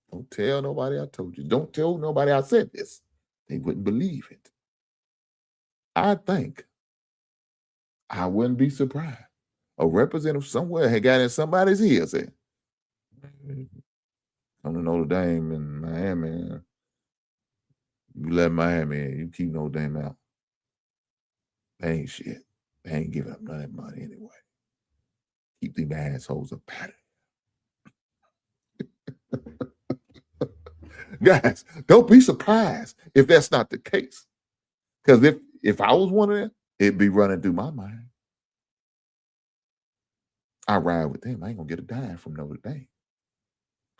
Don't tell nobody I told you. Don't tell nobody I said this. They wouldn't believe it. I think I wouldn't be surprised. A representative somewhere had got in somebody's ear said, come to Notre Dame in Miami. You let Miami in, you keep Notre Dame out. They ain't shit. They ain't giving up none of that money anyway. Keep these assholes up at it. Guys, don't be surprised if that's not the case. Because if I was one of them, it'd be running through my mind. I ride with them. I ain't gonna get a dime from Notre Dame.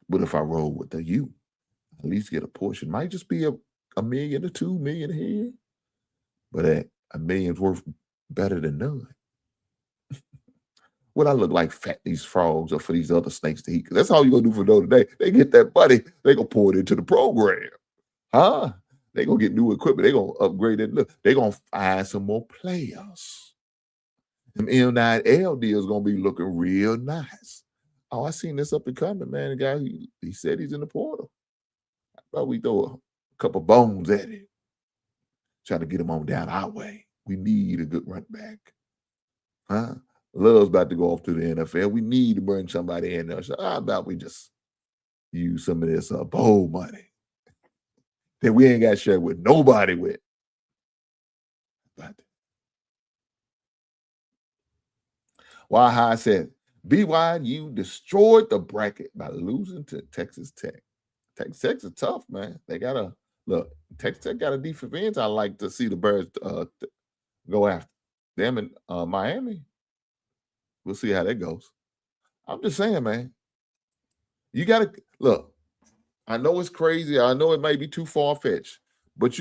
But if I roll with the U, at least get a portion. Might just be a million or 2 million here. But a million's worth better than none. What I look like fat these frogs or for these other snakes to eat? Because that's all you're gonna do for Notre Dame. They get that money, they gonna pour it into the program. Huh? They gonna get new equipment, they gonna upgrade it. Look, they gonna find some more players. Them M9L deals gonna be looking real nice. Oh, I seen this up and coming, man. The guy, he said he's in the portal. How about we throw a couple bones at it? Trying to get him on down our way. We need a good run back. Huh? Love's about to go off to the NFL. We need to bring somebody in there. So how about we just use some of this bowl money that we ain't got to share with nobody with? But I said, BYU destroyed the bracket by losing to Texas Tech. Texas Tech's is tough, man. They got look, Texas Tech got a defensive ends I like to see the Birds go after. them in Miami. We'll see how that goes. I'm just saying, man. You got to look. I know it's crazy. I know it may be too far fetched, but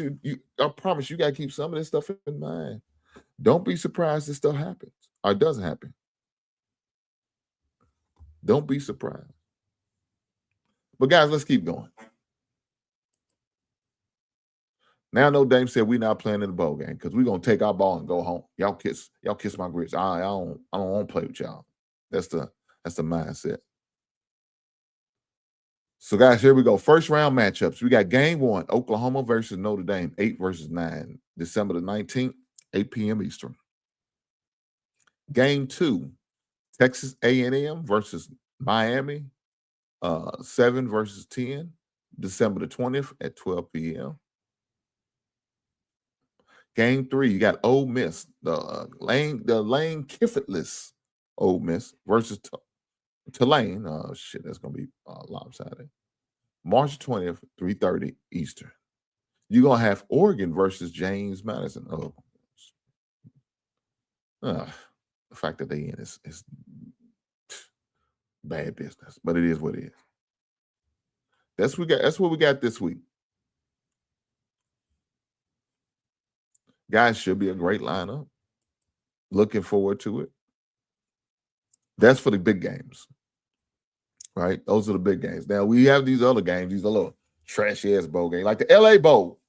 I promise you got to keep some of this stuff in mind. Don't be surprised this stuff happens or it doesn't happen. Don't be surprised. But guys, let's keep going. Now, no Dame said we're not playing in the bowl game because we're gonna take our ball and go home. Y'all kiss my grits. I don't want to play with y'all. That's the mindset. So, guys, here we go. First round matchups. We got game 1, Oklahoma versus Notre Dame, 8 versus 9, December the 19th, 8 p.m. Eastern. Game 2, Texas A&M versus Miami, 7 versus 10, December the 20th at 12 p.m. Game 3, you got Ole Miss, the Lane Kiffinless Ole Miss versus Tulane. Oh shit, that's gonna be lopsided. March 20th, 3:30 Eastern. You're gonna have Oregon versus James Madison. The fact that they in is bad business, but it is what it is. That's what we got this week. Guys, should be a great lineup. Looking forward to it. That's for the big games, right? Those are the big games. Now, we have these other games, these little trashy-ass bowl games, like the L.A. Bowl.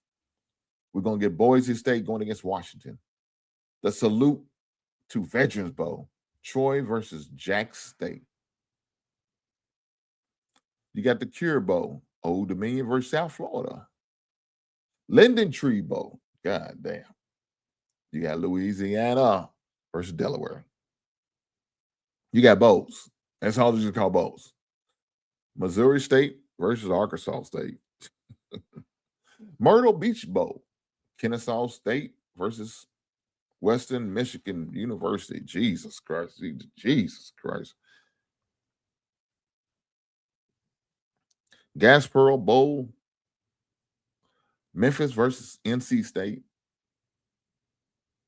We're going to get Boise State going against Washington. The Salute to Veterans Bowl, Troy versus Jack State. You got the Cure Bowl, Old Dominion versus South Florida. Linden Tree Bowl, god damn. You got Louisiana versus Delaware. You got bowls. That's all you call bowls. Missouri State versus Arkansas State. Myrtle Beach Bowl. Kennesaw State versus Western Michigan University. Jesus Christ. Jesus Christ. Gaspereau Bowl. Memphis versus NC State.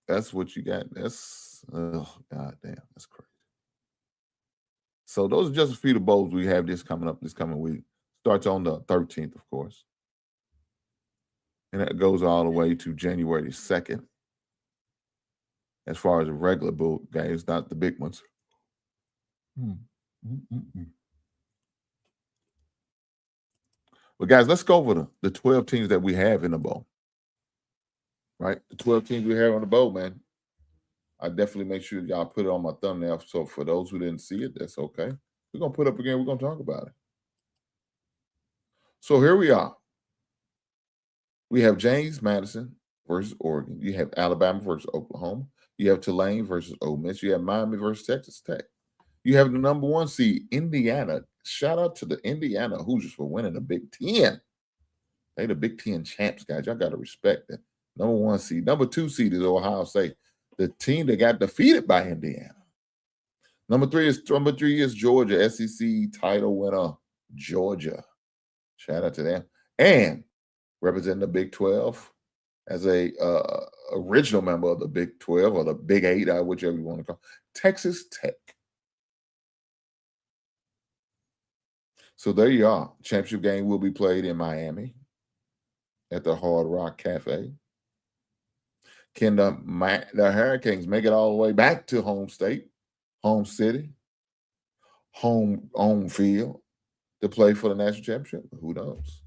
That's what you got. That's, oh, god damn. That's crazy. So those are just a few of the bowls we have this coming week. Starts on the 13th, of course. And that goes all the way to January 2nd. As far as the regular bowl games, not the big ones. But guys, let's go over the 12 teams that we have in the bowl. Right? The 12 teams we have on the bowl, man. I definitely make sure y'all put it on my thumbnail. So for those who didn't see it, that's okay. We're going to put it up again. We're going to talk about it. So here we are. We have James Madison versus Oregon. You have Alabama versus Oklahoma. You have Tulane versus Ole Miss. You have Miami versus Texas Tech. You have the number 1 seed, Indiana. Shout out to the Indiana Hoosiers for winning the Big Ten. They the Big Ten champs, guys. Y'all got to respect that. Number 1 seed. Number 2 seed is Ohio State, the team that got defeated by Indiana. Number three is Georgia, SEC title winner, Georgia. Shout out to them. And representing the Big 12 as a original member of the Big 12 or the Big 8, whichever you want to call it, Texas Tech. So there you are. Championship game will be played in Miami at the Hard Rock Cafe. Can the Hurricanes make it all the way back to home state, home city, home field to play for the national championship? Who knows?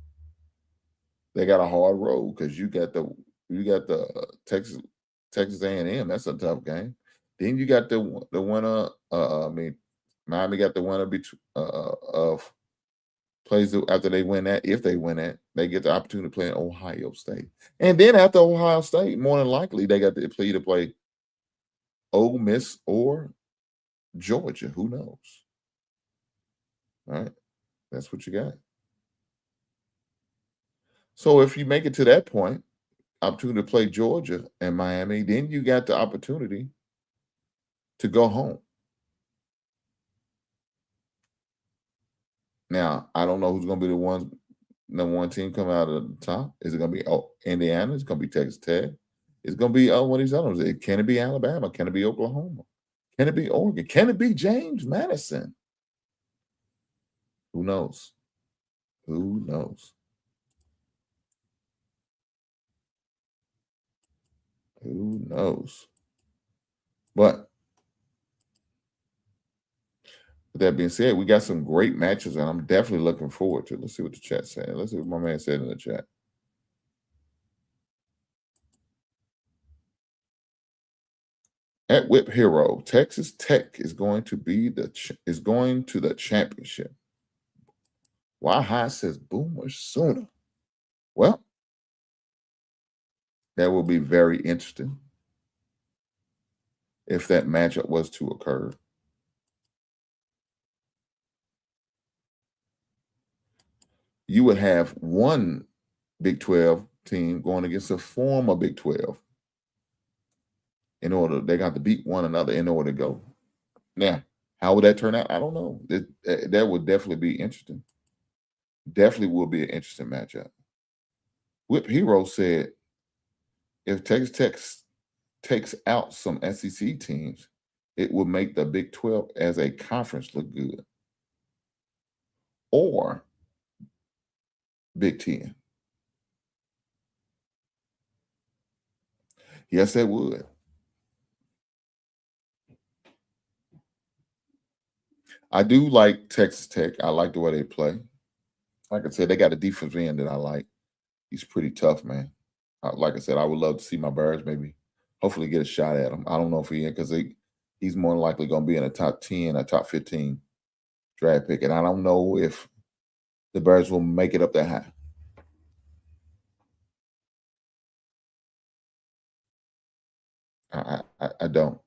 They got a hard road because you got the Texas A&M. That's a tough game. Then you got the winner. Miami got the winner of plays after they win that. If they win that, they get the opportunity to play in Ohio State. And then after Ohio State, more than likely, they got to play Ole Miss or Georgia. Who knows? All right. That's what you got. So if you make it to that point, opportunity to play Georgia and Miami, then you got the opportunity to go home. Now, I don't know who's going to be the number 1 team coming out of the top. Is it going to be Indiana? Is it going to be Texas Tech? It's going to be one of these others. Can it be Alabama? Can it be Oklahoma? Can it be Oregon? Can it be James Madison? Who knows? Who knows? Who knows? But with that being said, we got some great matches, and I'm definitely looking forward to it. Let's see what the chat's saying. Let's see what my man said in the chat. At Whip Hero, Texas Tech is going to the championship. Why High says Boomer sooner? Well, that will be very interesting if that matchup was to occur. You would have one Big 12 team going against a former Big 12. They got to beat one another in order to go. Now, how would that turn out? I don't know. That would definitely be interesting. Definitely will be an interesting matchup. Whip Hero said, if Texas Tech takes out some SEC teams, it will make the Big 12 as a conference look good. Or Big 10. Yes, it would. I do like Texas Tech. I like the way they play. Like I said, they got a defensive end that I like. He's pretty tough, man. Like I said, I would love to see my Bears maybe hopefully get a shot at him. I don't know if he is, because he's more than likely going to be in a top 10, a top 15 draft pick. And I don't know if the Bears will make it up that high. I don't.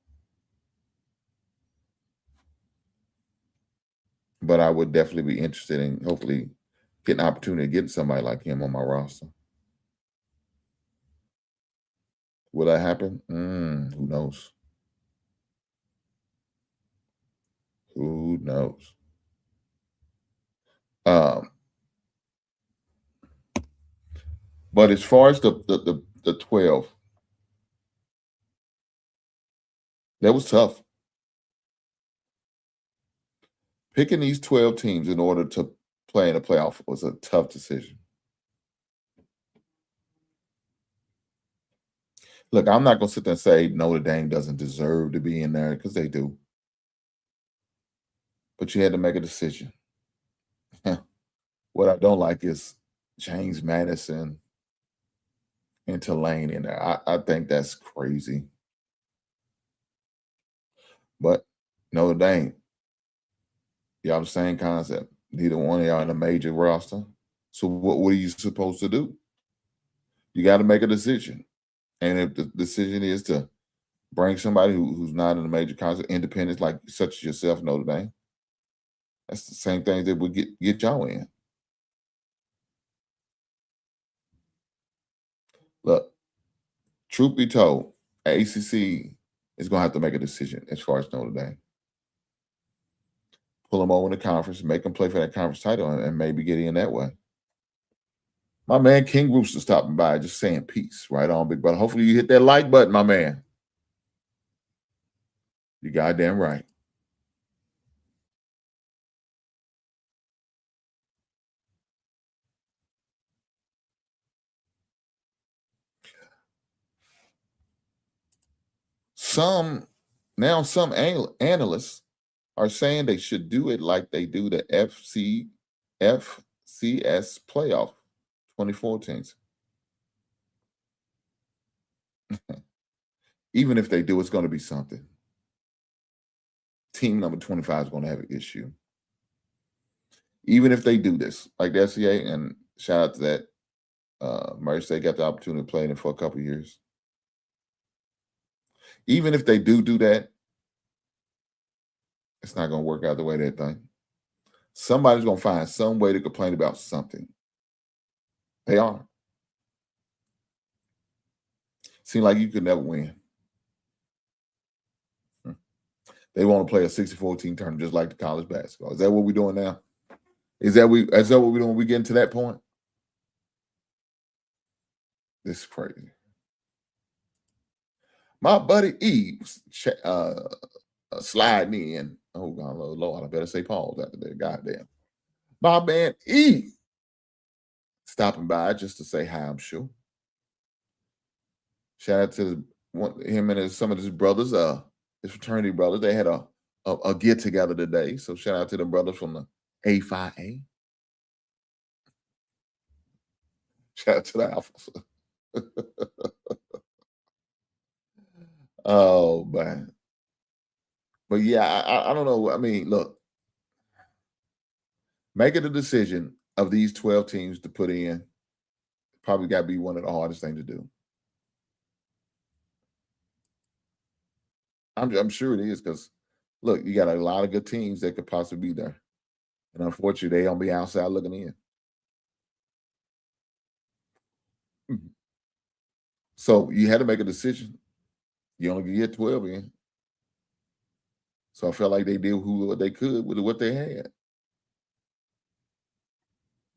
But I would definitely be interested in hopefully getting an opportunity to get somebody like him on my roster. Will that happen? Who knows? Who knows? But as far as the 12, that was tough. Picking these 12 teams in order to play in a playoff was a tough decision. Look, I'm not going to sit there and say Notre Dame doesn't deserve to be in there, because they do. But you had to make a decision. What I don't like is James Madison and Tulane in there. I think that's crazy. But Notre Dame, y'all the same concept. Neither one of y'all in a major roster. So what are you supposed to do? You got to make a decision. And if the decision is to bring somebody who's not in a major concept, independents like such as yourself, Notre Dame, that's the same thing that would get y'all in. Look, truth be told, ACC is going to have to make a decision as far as Notre Dame. Pull them over in the conference, make them play for that conference title, and maybe get in that way. My man King Rooster stopping by, just saying peace. Right on, big brother. Hopefully you hit that like button, my man. You goddamn right. Some analysts are saying they should do it like they do the FCS playoff 2014. Even if they do, it's going to be something. Team number 25 is going to have an issue. Even if they do this, like the FCA, and shout out to that, Murray State got the opportunity to play in it for a couple of years. Even if they do that, it's not going to work out the way they think. Somebody's going to find some way to complain about something. They are. Seem like you could never win. They want to play a 64-team tournament just like the college basketball. Is that what we're doing now? Is that what we're doing when we get to that point? This is crazy. My buddy E was sliding in. Oh God, Lord, I better say pause after that. Goddamn. My man E stopping by just to say hi, I'm sure. Shout out to him and some of his brothers, his fraternity brothers. They had a get together today. So shout out to the brothers from the A5A. Shout out to the Alphas. Oh man. But yeah, I don't know. I mean, look, making a decision of these 12 teams to put in probably got to be one of the hardest things to do. I'm sure it is because look, you got a lot of good teams that could possibly be there. And unfortunately, they don't be outside looking in. Mhm. So you had to make a decision. You only get 12 in. So I felt like they did what they could with what they had.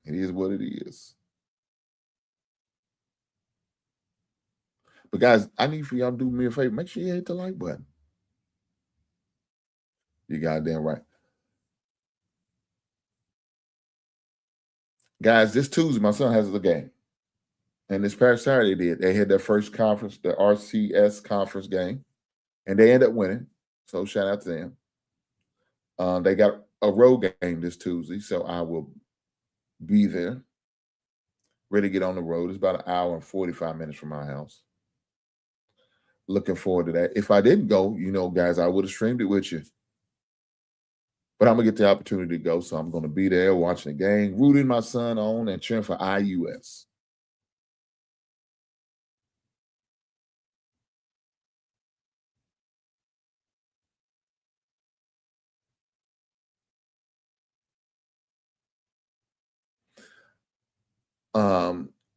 It is what it is. But guys, I need for y'all to do me a favor. Make sure you hit the like button. You goddamn right. Guys, this Tuesday, my son has a game. And this past Saturday they had their first conference, the RCS conference game, and they ended up winning. So shout out to them. They got a road game this Tuesday, so I will be there. Ready to get on the road. It's about an hour and 45 minutes from my house. Looking forward to that. If I didn't go, guys, I would have streamed it with you. But I'm going to get the opportunity to go, so I'm going to be there watching the game, rooting my son on and cheering for IUS.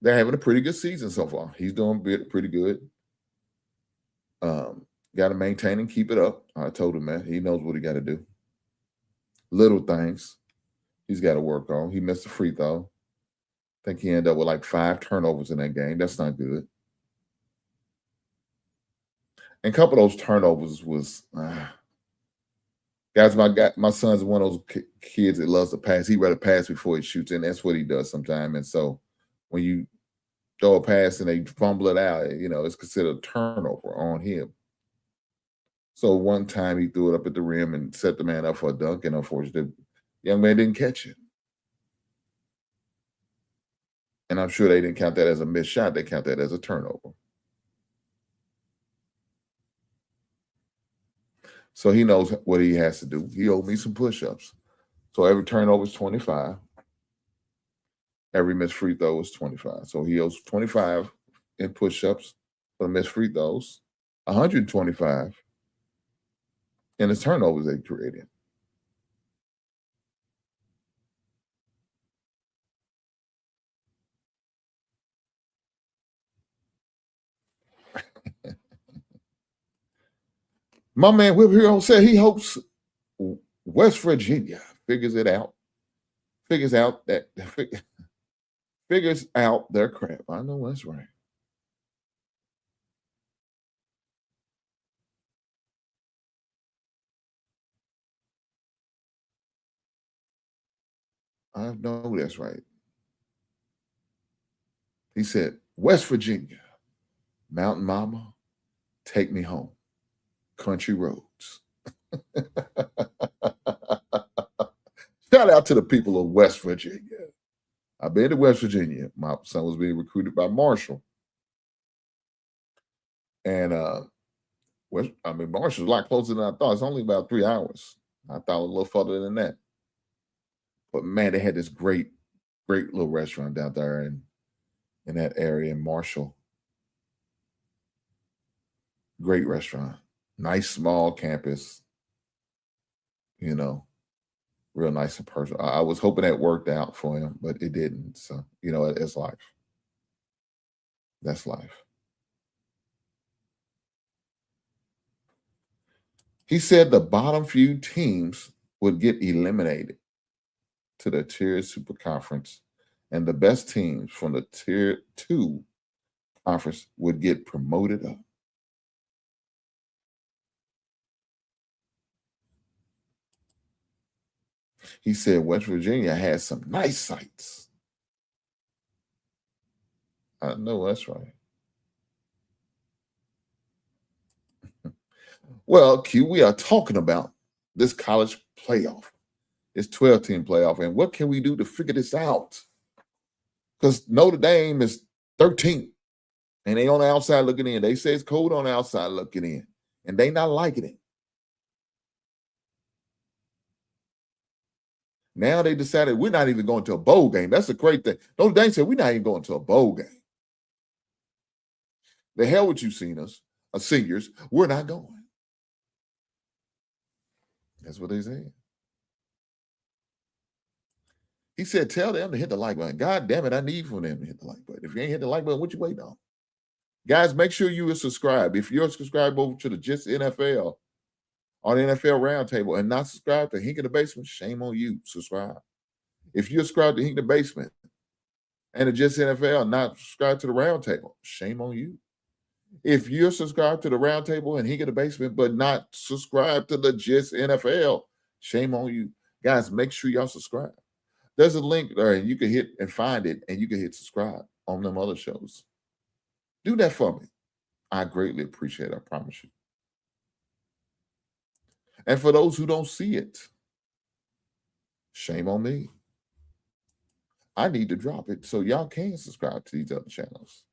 They're having a pretty good season so far. He's doing pretty good. Got to maintain and keep it up. I told him, man, he knows what he got to do. Little things he's got to work on. He missed a free throw. I think he ended up with like 5 turnovers in that game. That's not good. And a couple of those turnovers was, guys, my son's one of those kids that loves to pass. He'd rather pass before he shoots, and that's what he does sometimes. And so when you throw a pass and they fumble it out, it's considered a turnover on him. So one time he threw it up at the rim and set the man up for a dunk, and unfortunately, the young man didn't catch it. And I'm sure they didn't count that as a missed shot. They count that as a turnover. So he knows what he has to do. He owed me some push-ups. So every turnover is 25. Every missed free throw is 25. So he owes 25 in push-ups for the missed free throws, 125 in his turnovers they created. My man Whip Hero said he hopes West Virginia figures out their crap. I know that's right. I know that's right. He said, West Virginia, Mountain Mama, take me home. Country roads. Shout out to the people of West Virginia. I've been to West Virginia. My son was being recruited by Marshall. And Marshall's a lot closer than I thought. It's only about 3 hours. I thought it was a little further than that. But man, they had this great little restaurant down there in that area in Marshall. Great restaurant. Nice small campus. Real nice and personal. I was hoping that worked out for him, but it didn't. So, it's life. That's life. He said the bottom few teams would get eliminated to the Tier Super Conference, and the best teams from the Tier 2 conference would get promoted up. He said West Virginia has some nice sights. I know that's right. Well, Q, we are talking about this college playoff, this 12-team playoff, and what can we do to figure this out? Because Notre Dame is 13, and they on the outside looking in. They say it's cold on the outside looking in, and they not liking it. Now they decided we're not even going to a bowl game. That's a great thing. Notre Dame said we're not even going to a bowl game. The hell with you, seniors, we're not going. That's what they said. He said, tell them to hit the like button. God damn it, I need for them to hit the like button. If you ain't hit the like button, what you waiting on? Guys, make sure you are subscribed. If you're subscribed over to the Just NFL on the NFL Roundtable and not subscribed to Hink in the Basement, shame on you. Subscribe. If you're subscribed to Hink in the Basement and the Just NFL and not subscribed to the Roundtable, shame on you. If you're subscribed to the Roundtable and Hink in the Basement but not subscribed to the Just NFL, shame on you. Guys, make sure y'all subscribe. There's a link there, and you can hit and find it, and you can hit subscribe on them other shows. Do that for me. I greatly appreciate it, I promise you. And for those who don't see it, shame on me. I need to drop it so y'all can subscribe to these other channels.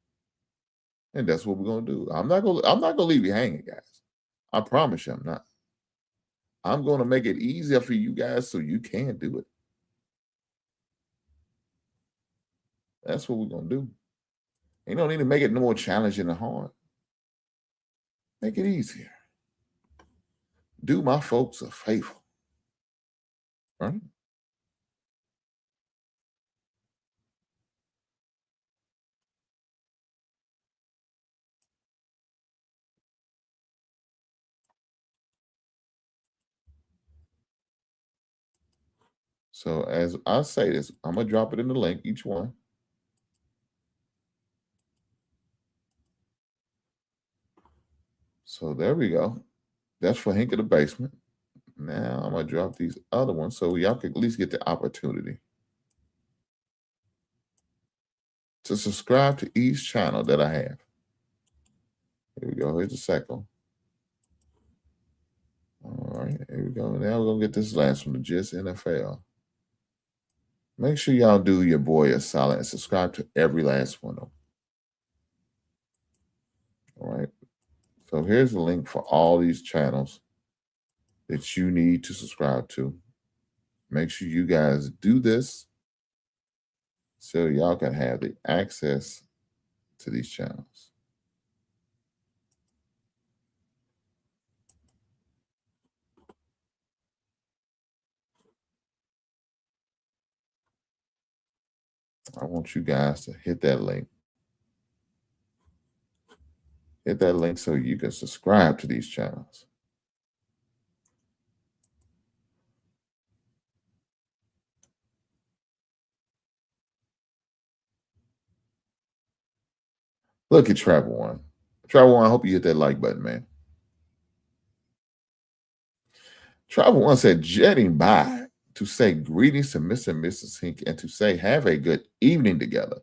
And that's what we're gonna do. I'm not gonna leave you hanging, guys. I promise you I'm not. I'm gonna make it easier for you guys so you can do it. That's what we're gonna do. You don't need to make it no more challenging and hard. Make it easier. Do my folks a favor. Right? So as I say this, I'm gonna drop it in the link, each one. So there we go. That's for Hink in the Basement. Now I'm gonna drop these other ones so y'all can at least get the opportunity to subscribe to each channel that I have. Here we go. Here's the second. All right, here we go. Now we're gonna get this last one, the Just NFL. Make sure y'all do your boy a solid and subscribe to every last one of them. All right. So here's the link for all these channels that you need to subscribe to. Make sure you guys do this so y'all can have the access to these channels. I want you guys to hit that link. Hit that link so you can subscribe to these channels. Look at Travel One. Travel One, I hope you hit that like button, man. Travel One said, jetting by to say greetings to Mr. and Mrs. Hink and to say have a good evening together.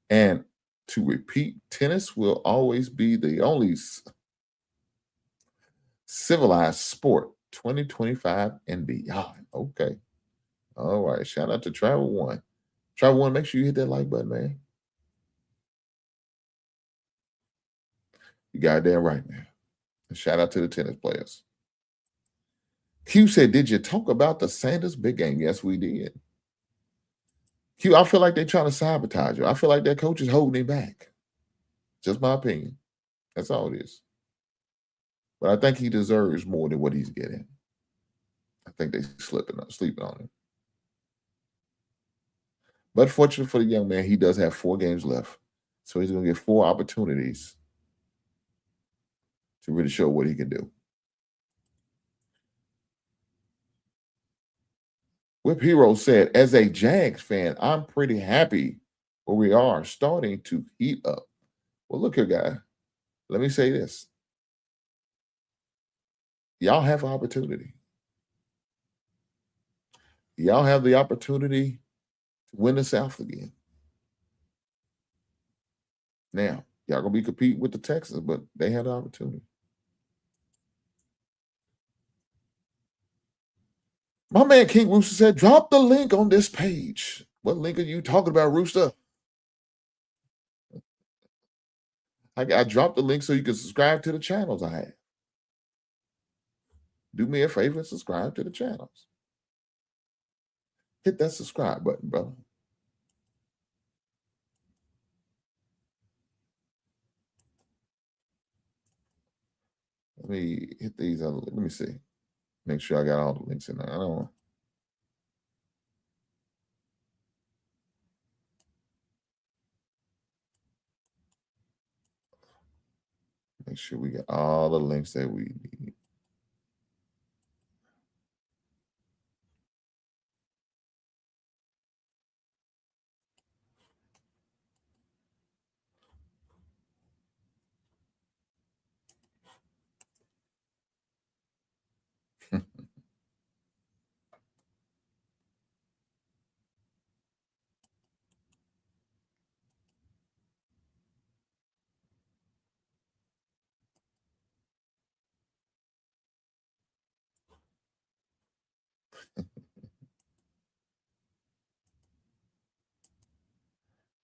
And to repeat, tennis will always be the only civilized sport 2025 and beyond. Okay. All right. Shout out to Travel One. Travel One, make sure you hit that like button, man. You goddamn right, man. And shout out to the tennis players. Q said, did you talk about the Sanders big game? Yes, we did. Q, I feel like they're trying to sabotage you. I feel like that coach is holding him back. Just my opinion. That's all it is. But I think he deserves more than what he's getting. I think they're sleeping on him. But fortunately for the young man, he does have 4 games left. So he's going to get 4 opportunities to really show what he can do. Whip Hero said, as a Jags fan, I'm pretty happy where we are starting to heat up. Well, look here, guy. Let me say this. Y'all have an opportunity. y'all have the opportunity to win the South again. Now, y'all gonna be competing with the Texans, but they had the opportunity. My man King Rooster said, drop the link on this page. What link are you talking about, Rooster? I dropped the link so you can subscribe to the channels I have. Do me a favor and subscribe to the channels. Hit that subscribe button, brother. Let me hit these other. Let me see. Make sure I got all the links in there. I don't want. Make sure we got all the links that we need.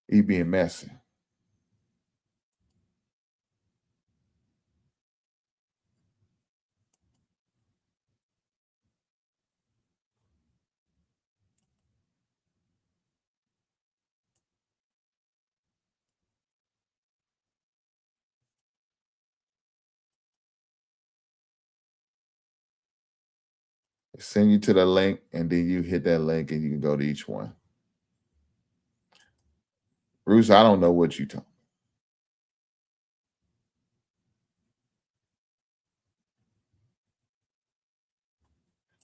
He being messy. Send you to the link, and then you hit that link, and you can go to each one. Bruce, I don't know what you talking.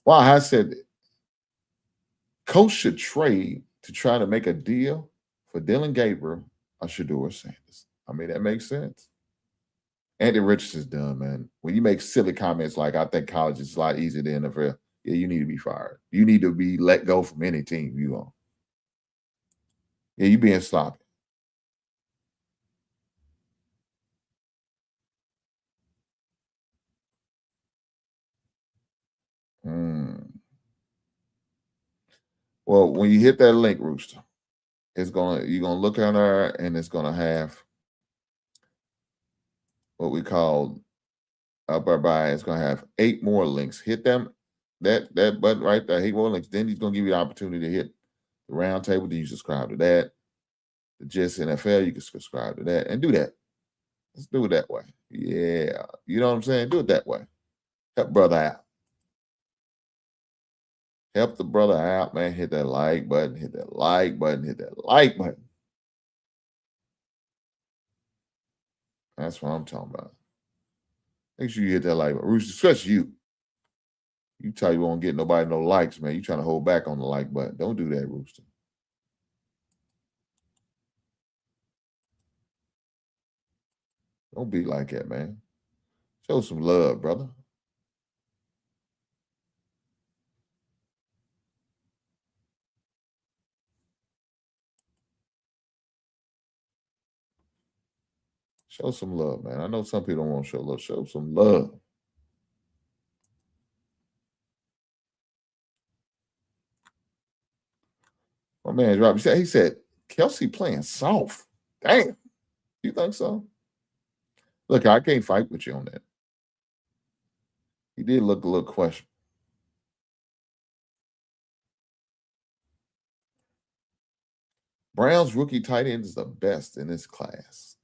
Well, I said coach should trade to try to make a deal for Dylan Gabriel or Shedeur Sanders. I mean, that makes sense. Andy Richardson's done, man. When you make silly comments like, I think college is a lot easier than NFL, yeah, you need to be fired. You need to be let go from any team you on. Yeah, you being sloppy. Well, when you hit that link, Rooster, you're gonna look at her and it's gonna have what we call up our by. It's gonna have 8 more links. Hit them, that button right there, 8 more links. Then he's gonna give you the opportunity to hit the round table. Then you subscribe to that. The Just NFL, you can subscribe to that and do that. Let's do it that way. Yeah, you know what I'm saying? Do it that way. Help brother out. Help the brother out, man. Hit that like button, hit that like button, hit that like button. That's what I'm talking about. Make sure you hit that like button. Rooster, especially you. You tell you won't get nobody no likes, man. You trying to hold back on the like button. Don't do that, Rooster. Don't be like that, man. Show some love, brother. Show some love, man. I know some people don't want to show love. Show some love. My man Rob, he said, Kelsey playing soft. Damn. You think so? Look, I can't fight with you on that. He did look a little questionable. Brown's rookie tight end is the best in this class.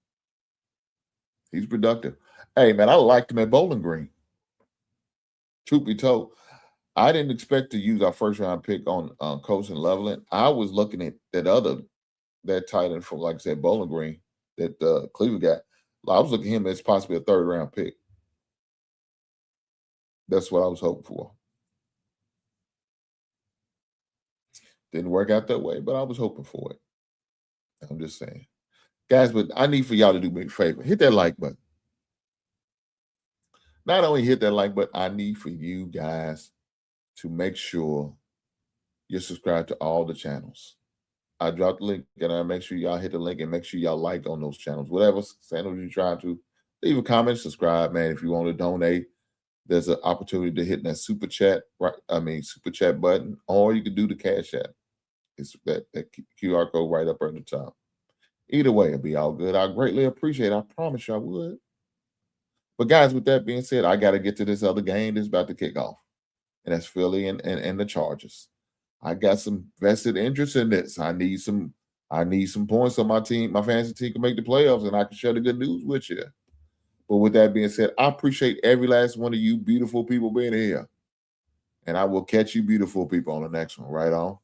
He's productive. Hey, man, I liked him at Bowling Green. Truth be told, I didn't expect to use our first round pick on Coach and Leveland. I was looking at that tight end from, like I said, Bowling Green that Cleveland got. I was looking at him as possibly a 3rd round pick. That's what I was hoping for. Didn't work out that way, but I was hoping for it. I'm just saying. Guys, but I need for y'all to do me a favor. Hit that like button. Not only hit that like button, I need for you guys to make sure you're subscribed to all the channels. I dropped the link, and I make sure y'all hit the link and make sure y'all like on those channels. Whatever channel you're trying to, leave a comment, subscribe, man. If you want to donate, there's an opportunity to hit that super chat, super chat button, or you can do the Cash App. It's that QR code right up at the top. Either way, it'll be all good. I greatly appreciate it. I promise you I would. But guys, with that being said, I got to get to this other game that's about to kick off, and that's Philly and the Chargers. I got some vested interest in this. I need some points so my fantasy team can make the playoffs, and I can share the good news with you. But with that being said, I appreciate every last one of you beautiful people being here. And I will catch you beautiful people on the next one. Right on.